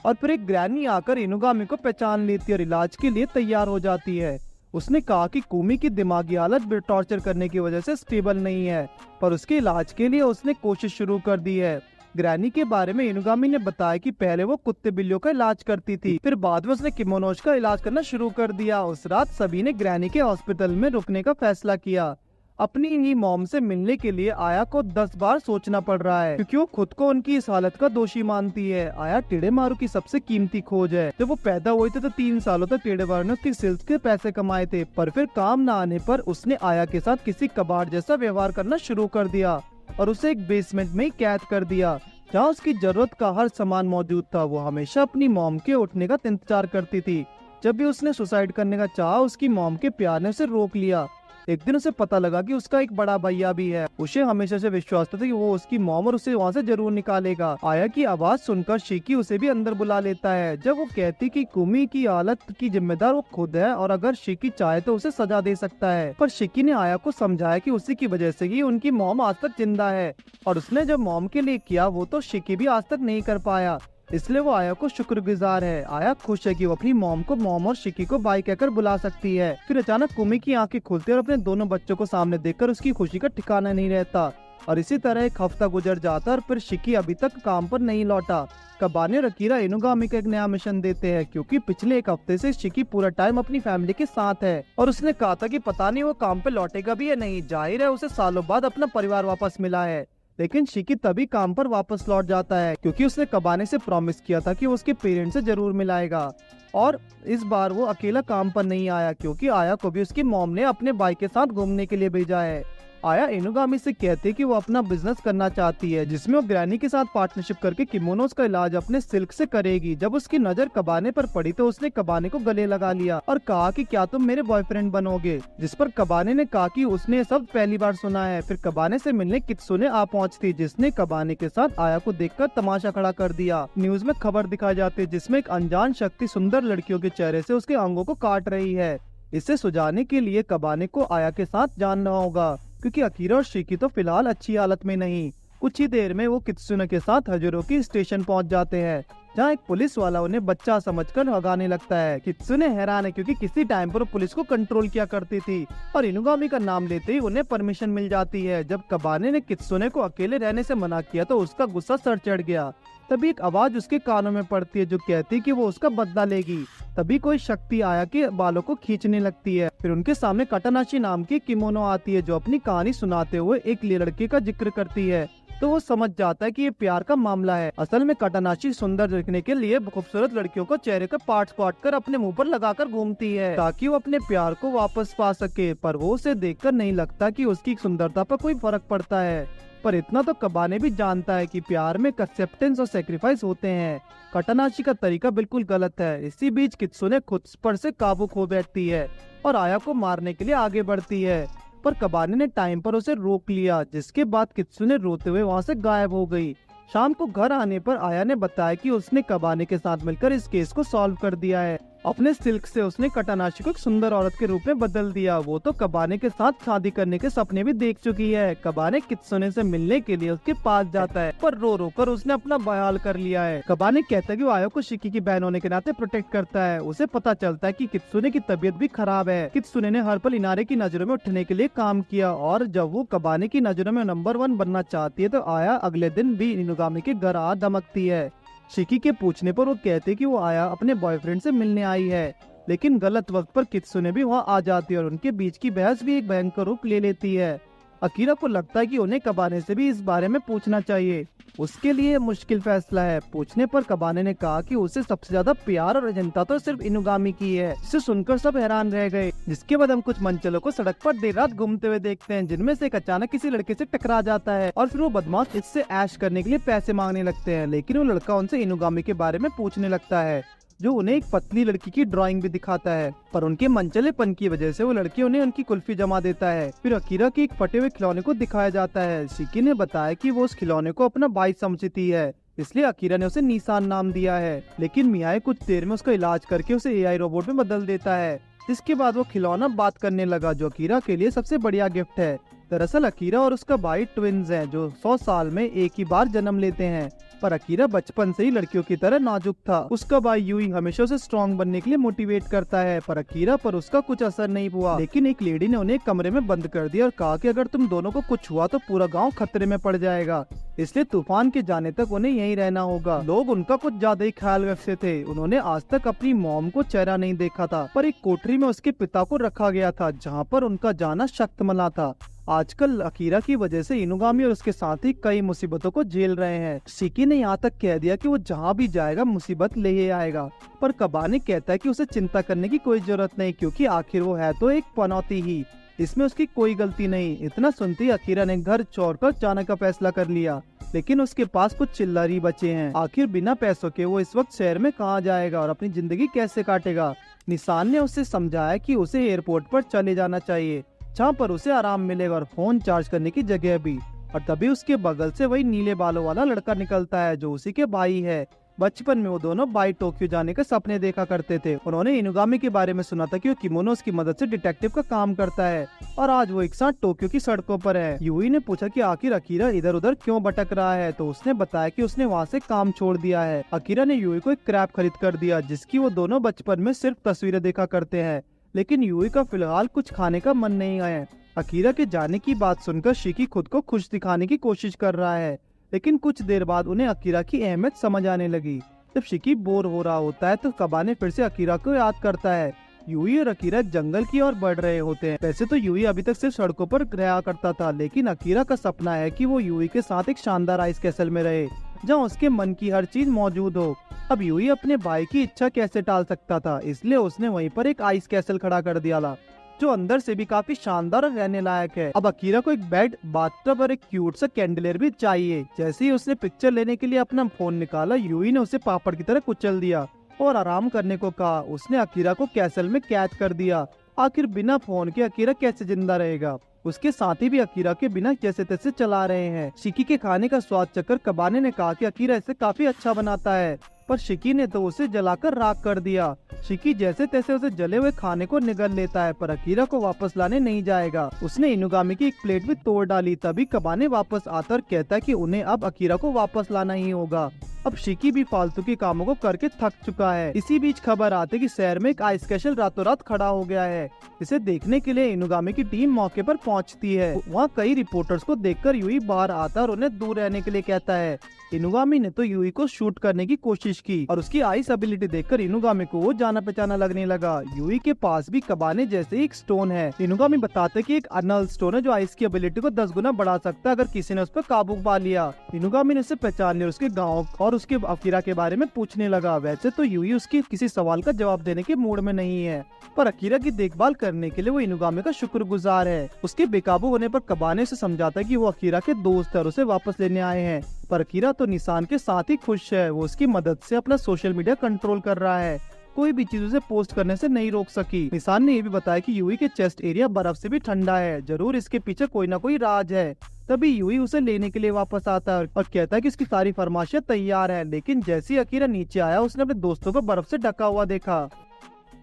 और फिर एक ग्रैनी आकर इनुगामी को पहचान लेती है और इलाज के लिए तैयार हो जाती है। उसने कहा कि कुमी की दिमागी हालत टॉर्चर करने की वजह से स्टेबल नहीं है, पर उसके इलाज के लिए उसने कोशिश शुरू कर दी है। ग्रैनी के बारे में इनुगामी ने बताया कि पहले वो कुत्ते बिल्लियों का इलाज करती थी, फिर बाद में उसने किमोनोज का इलाज करना शुरू कर दिया। उस रात सभी ने ग्रैनी के हॉस्पिटल में रुकने का फैसला किया। अपनी ही मॉम से मिलने के लिए आया को 10 बार सोचना पड़ रहा है, क्योंकि वो खुद को उनकी इस हालत का दोषी मानती है। आया टेढ़े मारू की सबसे कीमती खोज है। जब वो पैदा हुए थे तो 3 सालों तक टेढ़े मारू ने उसकी सिल्क के पैसे कमाए थे, पर फिर काम न आने पर उसने आया के साथ किसी कबाड़ जैसा व्यवहार करना शुरू कर दिया और उसे एक बेसमेंट में ही कैद कर दिया, जहाँ उसकी जरूरत का हर सामान मौजूद था। वो हमेशा अपनी मॉम के उठने का इंतजार करती थी। जब भी उसने सुसाइड करने का चाहा, उसकी मॉम के प्यार ने उसे रोक लिया। एक दिन उसे पता लगा कि उसका एक बड़ा भैया भी है। उसे हमेशा से विश्वास था कि वो उसकी मॉम और उसे वहाँ से जरूर निकालेगा। आया की आवाज सुनकर शिकी उसे भी अंदर बुला लेता है, जब वो कहती कि कुमी की हालत की जिम्मेदार वो खुद है और अगर शिकी चाहे तो उसे सजा दे सकता है। पर शिकी ने आया को समझाया कि उसी की वजह से ही उनकी मॉम आज तक जिंदा है और उसने जब मॉम के लिए किया वो तो शिकी भी आज तक नहीं कर पाया, इसलिए वो आया को शुक्रगुजार है। आया खुश है कि वो अपनी मॉम को मॉम और शिकी को बाई कहकर बुला सकती है। फिर अचानक कुमी की आंखें खुलती और अपने दोनों बच्चों को सामने देखकर उसकी खुशी का ठिकाना नहीं रहता और इसी तरह एक हफ्ता गुजर जाता और फिर शिकी अभी तक काम पर नहीं लौटा। कबाने और अकीरा इनुगामी को एक नया मिशन देते हैं, क्योंकि पिछले एक हफ्ते से शिकी पूरा टाइम अपनी फैमिली के साथ है और उसने कहा था कि पता नहीं वो काम पे लौटेगा भी या नहीं। जाहिर है उसे सालों बाद अपना परिवार वापस मिला है, लेकिन शिकी तभी काम पर वापस लौट जाता है क्योंकि उसने कबाने से प्रॉमिस किया था कि वो उसके पेरेंट्स से जरूर मिलाएगा। और इस बार वो अकेला काम पर नहीं आया, क्योंकि आया को भी उसकी मॉम ने अपने भाई के साथ घूमने के लिए भेजा है। आया इनुगामी से कहते कि वो अपना बिजनेस करना चाहती है, जिसमें वो ग्रैनी के साथ पार्टनरशिप करके किमोनोस का इलाज अपने सिल्क से करेगी। जब उसकी नजर कबाने पर पड़ी तो उसने कबाने को गले लगा लिया और कहा कि क्या तुम मेरे बॉयफ्रेंड बनोगे, जिस पर कबाने ने कहा कि उसने सब पहली बार सुना है। फिर कबाने से मिलने कित्सुने आ पहुंचती, जिसने कबाने के साथ आया को देखकर तमाशा खड़ा कर दिया। न्यूज में खबर दिखाई जाती है जिसमें एक अनजान शक्ति सुंदर लड़कियों के चेहरे से उसके अंगों को काट रही है। इसे सुझाने के लिए कबाने को आया के साथ जानना होगा, क्योंकि अकीरा और शिकी तो फिलहाल अच्छी हालत में नहीं। कुछ ही देर में वो कित्सुने के साथ हजरोकी स्टेशन पहुंच जाते हैं, जहां एक पुलिस वाला उन्हें बच्चा समझकर भगाने लगता है। कित्सुने हैरान है क्योंकि किसी टाइम पर वो पुलिस को कंट्रोल किया करती थी और इनुगामी का नाम लेते ही उन्हें परमिशन मिल जाती है। जब कबाने ने कित्सुने को अकेले रहने से मना किया तो उसका गुस्सा सर चढ़ गया। तभी एक आवाज उसके कानों में पड़ती है जो कहती है कि वो उसका बदला लेगी। तभी कोई शक्ति आया के बालों को खींचने लगती है। फिर उनके सामने कटानाशी नाम की किमोनो आती है जो अपनी कहानी सुनाते हुए एक लड़के का जिक्र करती है। तो वो समझ जाता है कि ये प्यार का मामला है। असल में कटानाशी सुंदर दिखने के लिए खूबसूरत लड़कियों को चेहरे का पार्ट कर अपने मुंह पर लगाकर घूमती है ताकि वो अपने प्यार को वापस पा सके, पर वो उसे देखकर नहीं लगता कि उसकी सुंदरता पर कोई फर्क पड़ता है। पर इतना तो कबाने भी जानता है कि प्यार में एक्सेप्टेंस और सेक्रीफाइस होते हैं। कटानाशी का तरीका बिल्कुल गलत है। इसी बीच कित्सुने खुद पर से काबू खो बैठती है और आया को मारने के लिए आगे बढ़ती है, पर कबाने ने टाइम पर उसे रोक लिया, जिसके बाद कित्सुने रोते हुए वहाँ से गायब हो गई। शाम को घर आने पर आया ने बताया कि उसने कबाने के साथ मिलकर इस केस को सॉल्व कर दिया है। अपने सिल्क से उसने कटानाशी को एक सुंदर औरत के रूप में बदल दिया। वो तो कबाने के साथ शादी करने के सपने भी देख चुकी है। कबाने कित्सुने से मिलने के लिए उसके पास जाता है, पर रो रो कर उसने अपना बहाल कर लिया है। कबाने कहता है कि वो आया को शिकी की बहन होने के नाते प्रोटेक्ट करता है। उसे पता चलता है कि कित्सुने की तबीयत भी खराब है। कित्सुने ने हर पल इनारे की नजरों में उठने के लिए काम किया, और जब वो कबाने की नजरों में नंबर 1 बनना चाहती है तो आया अगले दिन भी इनुगामी के घर आ धमकती है। शिकी के पूछने पर वो कहते कि वो आया अपने बॉयफ्रेंड से मिलने आई है, लेकिन गलत वक्त पर कित्सुने भी वहाँ आ जाती है और उनके बीच की बहस भी एक भयंकर रूप ले लेती है। अकीरा को लगता है कि उन्हें कबाने से भी इस बारे में पूछना चाहिए। उसके लिए मुश्किल फैसला है। पूछने पर कबाने ने कहा कि उसे सबसे ज्यादा प्यार और अजंता तो सिर्फ इनुगामी की है, जिसे सुनकर सब हैरान रह गए। जिसके बाद हम कुछ मंचलों को सड़क पर देर रात घूमते हुए देखते हैं, जिनमें से एक अचानक किसी लड़के से टकरा जाता है और फिर वो बदमाश इससे ऐश करने के लिए पैसे मांगने लगते हैं। लेकिन वो लड़का उनसे इनुगामी के बारे में पूछने लगता है, जो उन्हें एक पतली लड़की की ड्राइंग भी दिखाता है, पर उनके मनचलेपन की वजह से वो लड़की उन्हें उनकी कुल्फी जमा देता है। फिर अकीरा के एक फटे हुए खिलौने को दिखाया जाता है। शिकी ने बताया कि वो उस खिलौने को अपना भाई समझती है, इसलिए अकीरा ने उसे निशान नाम दिया है। लेकिन मियाए कुछ देर में उसका इलाज करके उसे एआई रोबोट में बदल देता है। इसके बाद वो खिलौना बात करने लगा, जो अकीरा के लिए सबसे बढ़िया गिफ्ट है। दरअसल अकीरा और उसका भाई ट्विन्स हैं, जो 100 साल में एक ही बार जन्म लेते हैं। पर अकीरा बचपन से ही लड़कियों की तरह नाजुक था। उसका भाई यूई हमेशा उसे स्ट्रॉन्ग बनने के लिए मोटिवेट करता है, पर अकीरा पर उसका कुछ असर नहीं हुआ। लेकिन एक लेडी ने उन्हें एक कमरे में बंद कर दिया और कहा कि अगर तुम दोनों को कुछ हुआ तो पूरा गांव खतरे में पड़ जाएगा, इसलिए तूफान के जाने तक उन्हें यहीं रहना होगा। लोग उनका कुछ ज्यादा ही ख्याल रखते थे। उन्होंने आज तक अपनी मॉम को चेहरा नहीं देखा था, पर एक कोठरी में उसके पिता को रखा गया था, जहाँ पर उनका जाना सख्त मना था। आजकल अकीरा की वजह से इनुगामी और उसके साथी कई मुसीबतों को झेल रहे हैं। शिकी ने यहाँ तक कह दिया कि वो जहाँ भी जाएगा मुसीबत ले ही आएगा, पर कबाने कहता है कि उसे चिंता करने की कोई जरूरत नहीं, क्योंकि आखिर वो है तो एक पनौती ही, इसमें उसकी कोई गलती नहीं। इतना सुनते ही अकीरा ने घर छोड़कर जाने का फैसला कर लिया, लेकिन उसके पास कुछ चिल्लर ही बचे हैं। आखिर बिना पैसों के वो इस वक्त शहर में कहाँ जाएगा और अपनी जिंदगी कैसे काटेगा। निशान ने उसे समझाया कि उसे एयरपोर्ट पर चले जाना चाहिए, जहाँ पर उसे आराम मिलेगा और फोन चार्ज करने की जगह भी। और तभी उसके बगल से वही नीले बालों वाला लड़का निकलता है, जो उसी के भाई है। बचपन में वो दोनों बाई टोक्यो जाने के सपने देखा करते थे। उन्होंने इनुगामी के बारे में सुना था कि वो किमोनो की मदद से डिटेक्टिव का काम करता है, और आज वो एक साथ टोक्यो की सड़कों पर है। यूई ने पूछा कि आखिर अकीरा इधर उधर क्यों भटक रहा है, तो उसने बताया कि उसने वहाँ से काम छोड़ दिया है। अकीरा ने यूई को एक क्रैप खरीद कर दिया, जिसकी वो दोनों बचपन में सिर्फ तस्वीरें देखा करते हैं। लेकिन यूई का फिलहाल कुछ खाने का मन नहीं है। अकीरा के जाने की बात सुनकर शिकी खुद को खुश दिखाने की कोशिश कर रहा है, लेकिन कुछ देर बाद उन्हें अकीरा की अहमियत समझ आने लगी। जब शिकी बोर हो रहा होता है तो कबाने फिर से अकीरा को याद करता है। यूई और अकीरा जंगल की ओर बढ़ रहे होते हैं। वैसे तो यूई अभी तक सिर्फ सड़कों पर रहा करता था, लेकिन अकीरा का सपना है कि वो यूई के साथ एक शानदार आइस कैसल में रहे, जहाँ उसके मन की हर चीज मौजूद हो। अब यूई अपने भाई की इच्छा कैसे टाल सकता था, इसलिए उसने वहीं पर एक आइस कैसल खड़ा कर दिया, जो अंदर से भी काफी शानदार और रहने लायक है। अब अकीरा को एक बेड, बाथटब और एक क्यूट सा कैंडलेर भी चाहिए। जैसे ही उसने पिक्चर लेने के लिए अपना फोन निकाला, यूई ने उसे पापड़ की तरह कुचल दिया और आराम करने को कहा। उसने अकीरा को कैसल में कैद कर दिया। आखिर बिना फोन के अकीरा कैसे जिंदा रहेगा। उसके साथी भी अकीरा के बिना जैसे तैसे चला रहे हैं। शिकी के खाने का स्वाद चखकर कबाने ने कहा कि अकीरा इसे काफी अच्छा बनाता है। पर शिकी ने तो उसे जलाकर राख कर दिया। शिकी जैसे तैसे उसे जले हुए खाने को निगल लेता है, पर अकीरा को वापस लाने नहीं जाएगा। उसने इनुगामी की एक प्लेट भी तोड़ डाली। तभी कबाने वापस आता और कहता है कि उन्हें अब अकीरा को वापस लाना ही होगा। अब शिकी भी फालतू के कामों को करके थक चुका है। इसी बीच खबर आती कि शहर में एक आइस कैसल रातों रात खड़ा हो गया है। इसे देखने के लिए इनुगामी की टीम मौके पर पहुंचती है। वहाँ कई रिपोर्टर्स को देखकर यूई बाहर आता और उन्हें दूर रहने के लिए कहता है। इनुगामी ने तो यूई को शूट करने की कोशिश की और उसकी आइस एबिलिटी देखकर इनुगामी को वो जाना पहचाना लगने लगा। यूई के पास भी कबाने जैसे एक स्टोन है। इनुगामी बताते कि एक अनल स्टोन है जो आइस की एबिलिटी को 10 गुना बढ़ा सकता है अगर किसी ने उस पर काबू पा लिया। इनुगामी ने उसे पहचान लिया, उसके गाँव और उसके अकीरा के बारे में पूछने लगा। वैसे तो यूई उसकी किसी सवाल का जवाब देने के मूड में नहीं है, पर अकीरा की देखभाल करने के लिए वो इनुगामी का शुक्रगुजार है। उसके बेकाबू होने पर कबाने से समझाता है कि वो अकीरा के दोस्त है और उसे वापस लेने आए हैं। पर अकीरा तो निशान के साथ ही खुश है। वो उसकी मदद से अपना सोशल मीडिया कंट्रोल कर रहा है। कोई भी चीज उसे पोस्ट करने से नहीं रोक सकी। निशान ने ये भी बताया कि यूई के चेस्ट एरिया बर्फ से भी ठंडा है। जरूर इसके पीछे कोई ना कोई राज है। तभी यूई उसे लेने के लिए वापस आता है और कहता है कि उसकी सारी फरमाइशें तैयार है। लेकिन जैसे ही अकीरा नीचे आया उसने अपने दोस्तों को बर्फ से ढका हुआ देखा।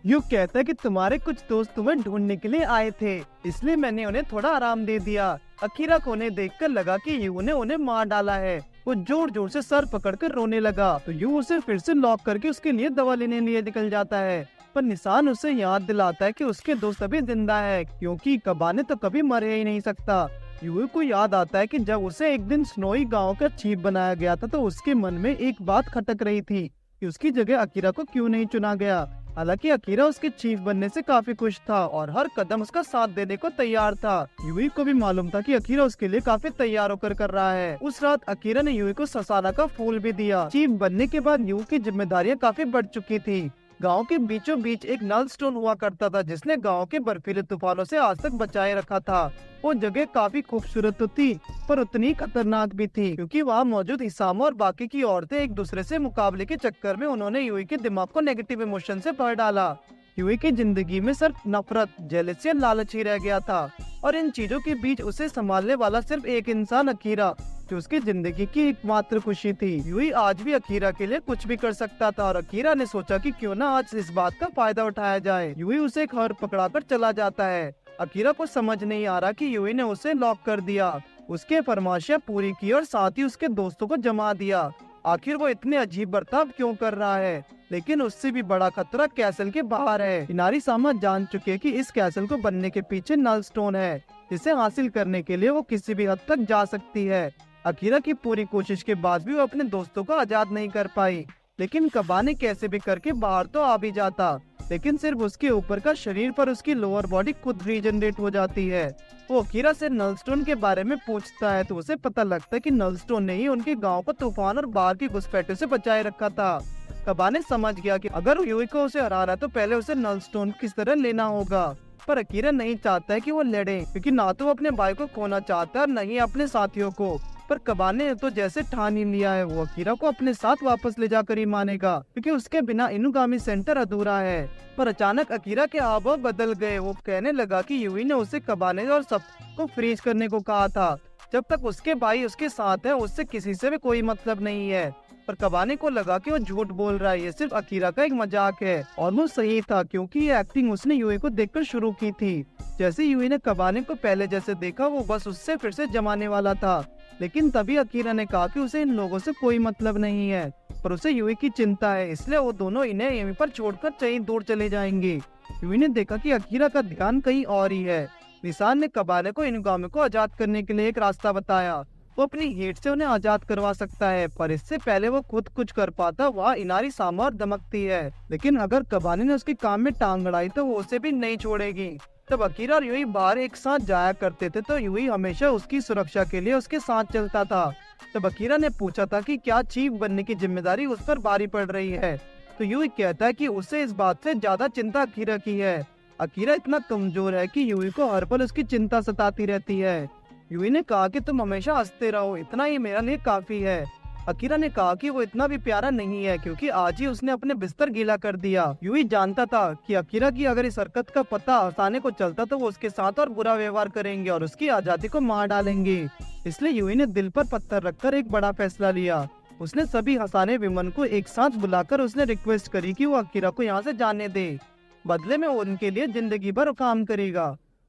यू कहता है कि तुम्हारे कुछ दोस्त तुम्हें ढूंढने के लिए आए थे, इसलिए मैंने उन्हें थोड़ा आराम दे दिया। अकीरा को उन्हें देखकर लगा कि यू ने उन्हें मार डाला है। वो जोर जोर से सर पकड़कर रोने लगा, तो यू उसे फिर से लॉक करके उसके लिए दवा लेने लिए निकल जाता है। पर निशान उसे याद दिलाता है कि उसके दोस्त अभी जिंदा है, क्योंकि कबाने तो कभी मरे ही नहीं सकता। यूई को याद आता है कि जब उसे एक दिन स्नोई गांव का चीफ बनाया गया था तो उसके मन में एक बात खटक रही थी कि उसकी जगह अकीरा को क्यों नहीं चुना गया। हालांकि अकीरा उसके चीफ बनने से काफी खुश था और हर कदम उसका साथ देने को तैयार था। यूई को भी मालूम था कि अकीरा उसके लिए काफी तैयार होकर कर रहा है। उस रात अकीरा ने यूई को ससाना का फूल भी दिया। चीफ बनने के बाद यूई की जिम्मेदारियां काफी बढ़ चुकी थी। गांव के बीचों बीच एक नल स्टोन हुआ करता था जिसने गांव के बर्फीले तूफानों से आज तक बचाए रखा था। वो जगह काफी खूबसूरत तो थी, पर उतनी खतरनाक भी थी, क्योंकि वहाँ मौजूद इसामा और बाकी की औरतें एक दूसरे से मुकाबले के चक्कर में उन्होंने यूई के दिमाग को नेगेटिव इमोशन से भर डाला। यूई की जिंदगी में सिर्फ नफरत, जेलसी और लालच ही रह गया था, और इन चीजों के बीच उसे संभालने वाला सिर्फ एक इंसान अकीरा, जो उसकी जिंदगी की एकमात्र खुशी थी। यूई आज भी अकीरा के लिए कुछ भी कर सकता था और अकीरा ने सोचा कि क्यों ना आज इस बात का फायदा उठाया जाए। यूई उसे एक हर पकड़ाकर चला जाता है। अकीरा को समझ नहीं आ रहा कि यूई ने उसे लॉक कर दिया, उसके फरमाइशें पूरी की और साथ ही उसके दोस्तों को जमा दिया। आखिर वो इतने अजीब बर्ताव क्यों कर रहा है? लेकिन उससे भी बड़ा खतरा कैसल के बाहर है। इनारी सामा जान चुके कि इस कैसल को बनने के पीछे नल स्टोन है, जिसे हासिल करने के लिए वो किसी भी हद तक जा सकती है। अकीरा की पूरी कोशिश के बाद भी वो अपने दोस्तों को आजाद नहीं कर पाई, लेकिन कबाने कैसे भी करके बाहर तो आ भी जाता, लेकिन सिर्फ उसके ऊपर का शरीर पर उसकी लोअर बॉडी खुद रीजनरेट हो जाती है। वो अकीरा से नलस्टोन के बारे में पूछता है तो उसे पता लगता है कि नलस्टोन ने ही उनके गांव को तूफान और बाहर की घुसपैठों से बचाए रखा था। कबाने समझ गया कि अगर यूई को उसे हराना है तो पहले उसे नलस्टोन किस तरह लेना होगा, पर अकीरा नहीं चाहता है कि वो लड़े, क्योंकि ना तो वो अपने भाई को खोना चाहता है और नहीं अपने साथियों को। पर कबाने ने तो जैसे ठान ही लिया है, वो अकीरा को अपने साथ वापस ले जाकर ही मानेगा, क्योंकि उसके बिना इनुगामी सेंटर अधूरा है। पर अचानक अकीरा के हाव बदल गए। वो कहने लगा कि यूई ने उसे कबाने और सबको फ्रीज करने को कहा था। जब तक उसके भाई उसके साथ है उससे किसी से भी कोई मतलब नहीं है। पर कबाने को लगा कि वो झूठ बोल रहा है, ये सिर्फ अकीरा का एक मजाक है। और वो सही था, क्योंकि ये एक्टिंग उसने यूई को देखकर शुरू की थी। जैसे यूई ने कबाने को पहले जैसे देखा वो बस उससे फिर से जमाने वाला था, लेकिन तभी अकीरा ने कहा कि उसे इन लोगों से कोई मतलब नहीं है, पर उसे यूई की चिंता है, इसलिए वो दोनों इन्हें यहीं पर छोड़कर कहीं दूर चले जाएंगे। यूई ने देखा कि अकीरा का ध्यान कहीं और ही है। निशान ने कबाने को इनुगामी को आजाद करने के लिए एक रास्ता बताया। वो अपनी हेट से उन्हें आजाद करवा सकता है, पर इससे पहले वो खुद कुछ कर पाता वहाँ इनारी सामा और दमकती है। लेकिन अगर कबाने ने उसके काम में टांग अड़ाई तो वो उसे भी नहीं छोड़ेगी। तब अकीरा और यूई बाहर एक साथ जाया करते थे, तो यूई हमेशा उसकी सुरक्षा के लिए उसके साथ चलता था। तब अकीरा ने पूछा था कि क्या चीफ बनने की जिम्मेदारी उस पर भारी पड़ रही है, तो यूई कहता है कि उसे इस बात से ज्यादा चिंता अकीरा की है। अकीरा इतना कमजोर है कि यूई को हर पल उसकी चिंता सताती रहती है। यूई ने कहा कि तुम हमेशा हंसते रहो, इतना ही मेरे लिए काफी है। अकीरा ने कहा कि वो इतना भी प्यारा नहीं है, क्योंकि आज ही उसने अपने बिस्तर गीला कर दिया। यूई जानता था कि अकीरा की अगर इस हरकत का पता हसाने को चलता तो वो उसके साथ और बुरा व्यवहार करेंगे और उसकी आजादी को मार डालेंगे। इसलिए यूई ने दिल पर पत्थर रखकर एक बड़ा फैसला लिया। उसने सभी हसाने विमन को एक साथ बुलाकर उसने रिक्वेस्ट करी कि वो अकीरा को यहाँ से जाने दे, बदले में वो उनके लिए जिंदगी भर काम करेगा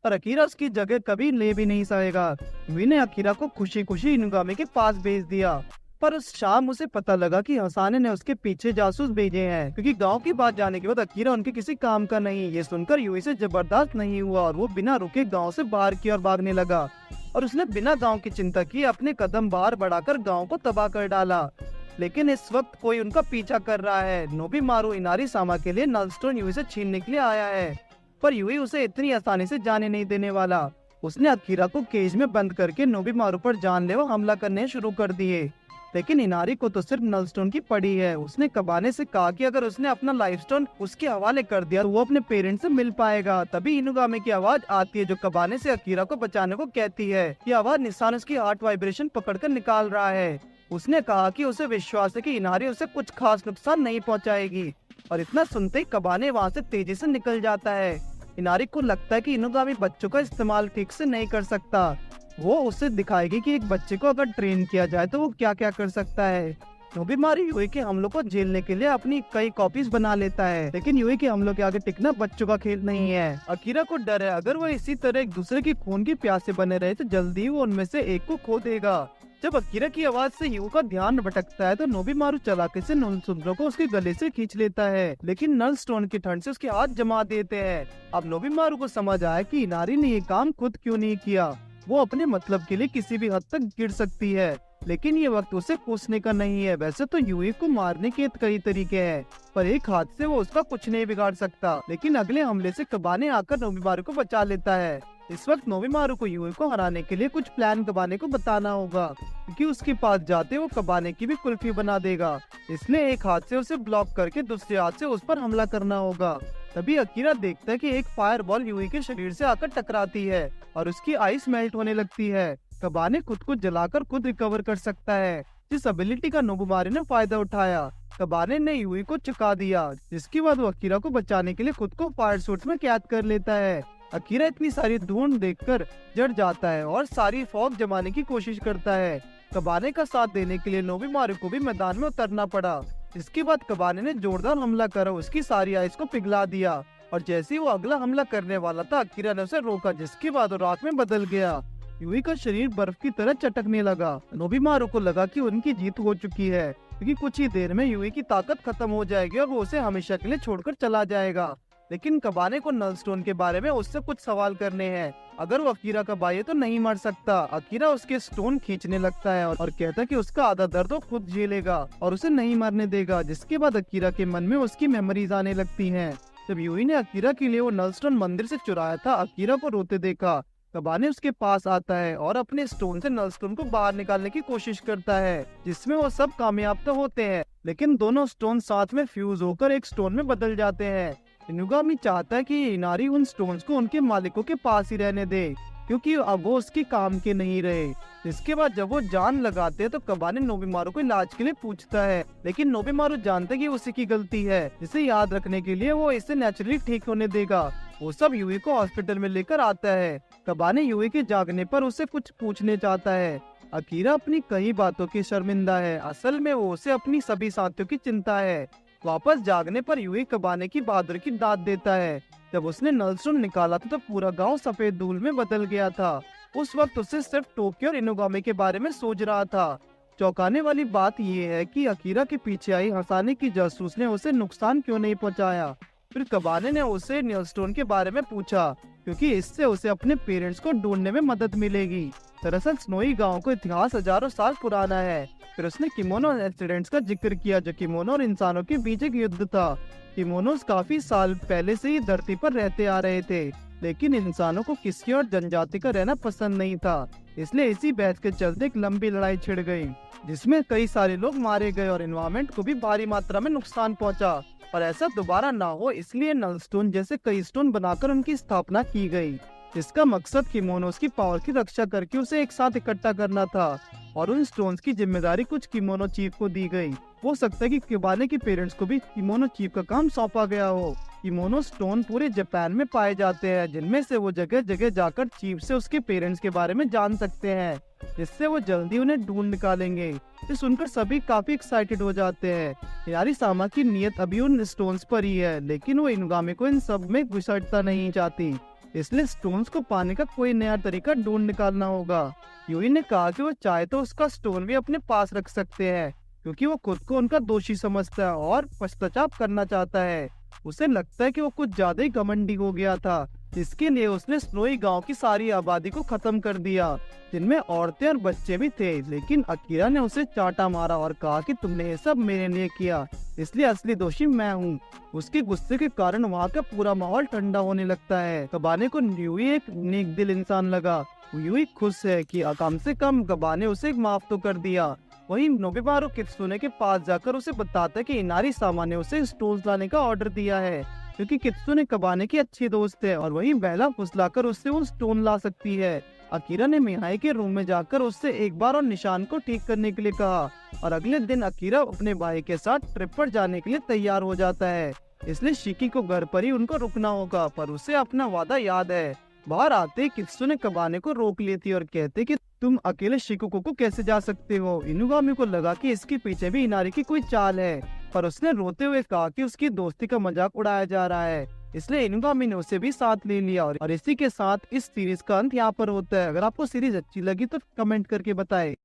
और अकीरा उसकी जगह कभी ले भी नहीं सकेगा। यूई ने अकीरा को खुशी खुशी इनुगामी के पास भेज दिया, पर उस शाम उसे पता लगा कि हसाने ने उसके पीछे जासूस भेजे हैं, क्योंकि गांव की बात जाने के बाद अकीरा उनके किसी काम का नहीं। ये सुनकर यूई से जबरदस्त नहीं हुआ और वो बिना रुके गांव से बाहर की ओर भागने लगा और उसने बिना गांव की चिंता किए अपने कदम बाहर बढ़ाकर गांव को तबाह कर डाला। लेकिन इस वक्त कोई उनका पीछा कर रहा है। नोबीमारू इनारी सामा के लिए नलस्टोन यूई से छीनने के लिए आया है, पर यूई उसे इतनी आसानी से जाने नहीं देने वाला। उसने अकीरा को केज में बंद करके नोबीमारू पर जानलेवा हमला करने शुरू कर दिए, लेकिन इनारी को तो सिर्फ नलस्टोन की पड़ी है। उसने कबाने से कहा कि अगर उसने अपना लाइफ स्टोन उसके हवाले कर दिया तो वो अपने पेरेंट्स से मिल पाएगा। तभी इनुगामी की आवाज आती है जो कबाने से अकीरा को बचाने को कहती है। ये आवाज निशान उसकी हार्ट वाइब्रेशन पकड़कर निकाल रहा है। उसने कहा कि उसे विश्वास है कि इनारी उसे कुछ खास नुकसान नहीं पहुंचाएगी, और इतना सुनते ही कबाने वहाँ से तेजी से निकल जाता है। इनारी को लगता है कि इनुगामी बच्चों का इस्तेमाल ठीक से नहीं कर सकता। वो उसे दिखाएगी कि एक बच्चे को अगर ट्रेन किया जाए तो वो क्या क्या कर सकता है। नोबीमारू यूई के हमलों को झेलने के लिए अपनी कई कॉपीज बना लेता है, लेकिन यूई के हमलों के आगे टिकना बच्चों का खेल नहीं है। अकीरा को डर है अगर वो इसी तरह एक दूसरे की खून की प्यासे बने रहे तो जल्दी वो उनमें से एक को खो देगा। जब अकीरा की आवाज से यूई का ध्यान भटकता है तो नोबीमारू चालाकी से नलसुंद्रो को उसके गले से खींच लेता है, लेकिन नल स्टोन की ठंड से उसके हाथ जमा देते हैं। अब नोबीमारू को समझ आया कि इनारी ने ये काम खुद क्यों नहीं किया। वो अपने मतलब के लिए किसी भी हद तक गिर सकती है, लेकिन ये वक्त उसे कोसने का नहीं है। वैसे तो यूई को मारने के कई तरीके हैं, पर एक हाथ से वो उसका कुछ नहीं बिगाड़ सकता। लेकिन अगले हमले से कबाने आकर नोबीमारू को बचा लेता है। इस वक्त नोबीमारू को यूई को हराने के लिए कुछ प्लान कबाने को बताना होगा, क्योंकि उसके पास जाते वो कबाने की भी कुल्फी बना देगा। इसलिए एक हाथ से उसे ब्लॉक करके दूसरे हाथ से उस पर हमला करना होगा। तभी अकीरा देखता है कि एक फायर बॉल यूई के शरीर से आकर टकराती है और उसकी आइस मेल्ट होने लगती है। कबाने खुद को जलाकर खुद रिकवर कर सकता है, जिस एबिलिटी का नोबुमारी ने फायदा उठाया। कबाने ने यूई को चुका दिया, जिसके बाद वो अकीरा को बचाने के लिए खुद को फायर सूट में कैद कर लेता है। अकीरा इतनी सारी धुंध देखकर जड़ जाता है और सारी फॉग जमाने की कोशिश करता है। कबाने का साथ देने के लिए नोबीमारू को भी मैदान में उतरना पड़ा। इसके बाद कबाने ने जोरदार हमला कर उसकी सारी आइस को पिघला दिया, और जैसे ही वो अगला हमला करने वाला था अकीरा ने उसे रोका, जिसके बाद वो राख में बदल गया। यूई का शरीर बर्फ की तरह चटकने लगा। नोबीमारू को लगा कि उनकी जीत हो चुकी है, क्योंकि कुछ ही देर में यूई की ताकत खत्म हो जाएगी और वो उसे हमेशा के लिए छोड़कर चला जाएगा। लेकिन कबाने को नलस्टोन के बारे में उससे कुछ सवाल करने हैं। अगर वो अकीरा का भाई है तो नहीं मर सकता। अकीरा उसके स्टोन खींचने लगता है और कहता है कि उसका आधा दर्द वो खुद झेलेगा और उसे नहीं मरने देगा। जिसके बाद अकीरा के मन में उसकी मेमोरीज आने लगती हैं। जब यूई ने अकीरा के लिए वो नलस्टोन मंदिर से चुराया था, अकीरा को रोते देखा। कबाने उसके पास आता है और अपने स्टोन से नलस्टोन को बाहर निकालने की कोशिश करता है, जिसमें वो सब कामयाब तो होते हैं, लेकिन दोनों स्टोन साथ में फ्यूज होकर एक स्टोन में बदल जाते हैं। इनुगामी चाहता है कि इनारी उन स्टोन्स को उनके मालिकों के पास ही रहने दे, क्योंकि अब वो उसके काम के नहीं रहे। इसके बाद जब वो जान लगाते हैं तो कबाने नोबीमारू को इलाज के लिए पूछता है, लेकिन नोबीमारू जानता है कि उसी की गलती है, जिसे याद रखने के लिए वो इसे नेचुरली ठीक होने देगा। वो सब यूई को हॉस्पिटल में लेकर आता है। कबाने यूई के जागने पर उसे कुछ पूछने चाहता है। अकीरा अपनी कई बातों की शर्मिंदा है, असल में वो उसे अपनी सभी साथियों की चिंता है। वापस जागने पर यूई कबाने की बहादुरी की दाद देता है। जब उसने नलस्टोन निकाला था तो पूरा गांव सफेद धूल में बदल गया था। उस वक्त उसे सिर्फ टोक्यो और इनुगामी के बारे में सोच रहा था। चौंकाने वाली बात यह है कि अकीरा के पीछे आई हसाने की जासूस ने उसे नुकसान क्यों नहीं पहुंचाया। फिर कबाने ने उसे नलस्टोन के बारे में पूछा, क्योंकि इससे उसे अपने पेरेंट्स को ढूंढने में मदद मिलेगी। दरअसल स्नोई गांव का इतिहास हजारों साल पुराना है। फिर उसने किमोनो इंसिडेंट्स का जिक्र किया, जो किमोनो और इंसानों के बीच एक युद्ध था। किमोनोस काफी साल पहले से ही धरती पर रहते आ रहे थे, लेकिन इंसानों को किसी और जनजाति का रहना पसंद नहीं था। इसलिए इसी बहस के चलते एक लंबी लड़ाई छिड़ गई, जिसमें कई सारे लोग मारे गए और एनवायरमेंट को भी भारी मात्रा में नुकसान पहुंचा। और ऐसा दोबारा ना हो इसलिए नलस्टोन जैसे कई स्टोन बनाकर उनकी स्थापना की गई। इसका मकसद किमोनोस की पावर की रक्षा करके उसे एक साथ इकट्ठा करना था, और उन स्टोन्स की जिम्मेदारी कुछ किमोनो चीफ को दी गई। हो सकता है कि कबाने के पेरेंट्स को भी किमोनो चीफ का काम सौंपा गया हो, किमोनो स्टोन पूरे जापान में पाए जाते हैं, जिनमें से वो जगह जगह जाकर चीफ से उसके पेरेंट्स के बारे में जान सकते हैं, जिससे वो जल्दी उन्हें ढूंढ निकालेंगे। ये सुनकर सभी काफी एक्साइटेड हो जाते हैं। हिनारी-सामा की नियत अभी उन स्टोन्स पर ही है, लेकिन वो इनुगामी को इन सब में घुसड़ता नहीं चाहती, इसलिए स्टोन्स को पाने का कोई नया तरीका ढूंढ निकालना होगा। यूई ने कहा कि वो चाहे तो उसका स्टोन भी अपने पास रख सकते हैं, क्योंकि वो खुद को उनका दोषी समझता है और पश्चाताप करना चाहता है। उसे लगता है कि वो कुछ ज्यादा ही घमंडी हो गया था, इसके लिए उसने स्नोई गांव की सारी आबादी को खत्म कर दिया, जिनमें औरतें और बच्चे भी थे। लेकिन अकीरा ने उसे चाटा मारा और कहा कि तुमने ये सब मेरे लिए किया, इसलिए असली दोषी मैं हूँ। उसके गुस्से के कारण वहाँ का पूरा माहौल ठंडा होने लगता है। कबाने को यूई एक नेक दिल इंसान लगा। यूई खुश है कि कम से कम कबाने उसे माफ तो कर दिया। वहीं नोबिमारू कित्सुने के पास जाकर उसे बताता है कि हिनारी-सामा ने उसे स्टोन्स लाने का ऑर्डर दिया है, क्योंकि कित्सुने कबाने की अच्छी दोस्त है और वही बेला फुसलाकर उससे वो स्टोन ला सकती है। अकीरा ने मिहाई के रूम में जाकर उससे एक बार और निशान को ठीक करने के लिए कहा, और अगले दिन अकीरा अपने भाई के साथ ट्रिप पर जाने के लिए तैयार हो जाता है। इसलिए शिकी को घर पर ही उनको रुकना होगा, पर उसे अपना वादा याद है। बाहर आते ही कित्सुने कबाने को रोक लेती और कहते कि तुम अकेले शिकुको को कैसे जा सकते हो। इनुगामी को लगा कि इसके पीछे भी इनारी की कोई चाल है, पर उसने रोते हुए कहा कि उसकी दोस्ती का मजाक उड़ाया जा रहा है, इसलिए इनुगामी ने उसे भी साथ ले लिया। और इसी के साथ इस सीरीज का अंत यहाँ पर होता है। अगर आपको सीरीज अच्छी लगी तो कमेंट करके बताएं।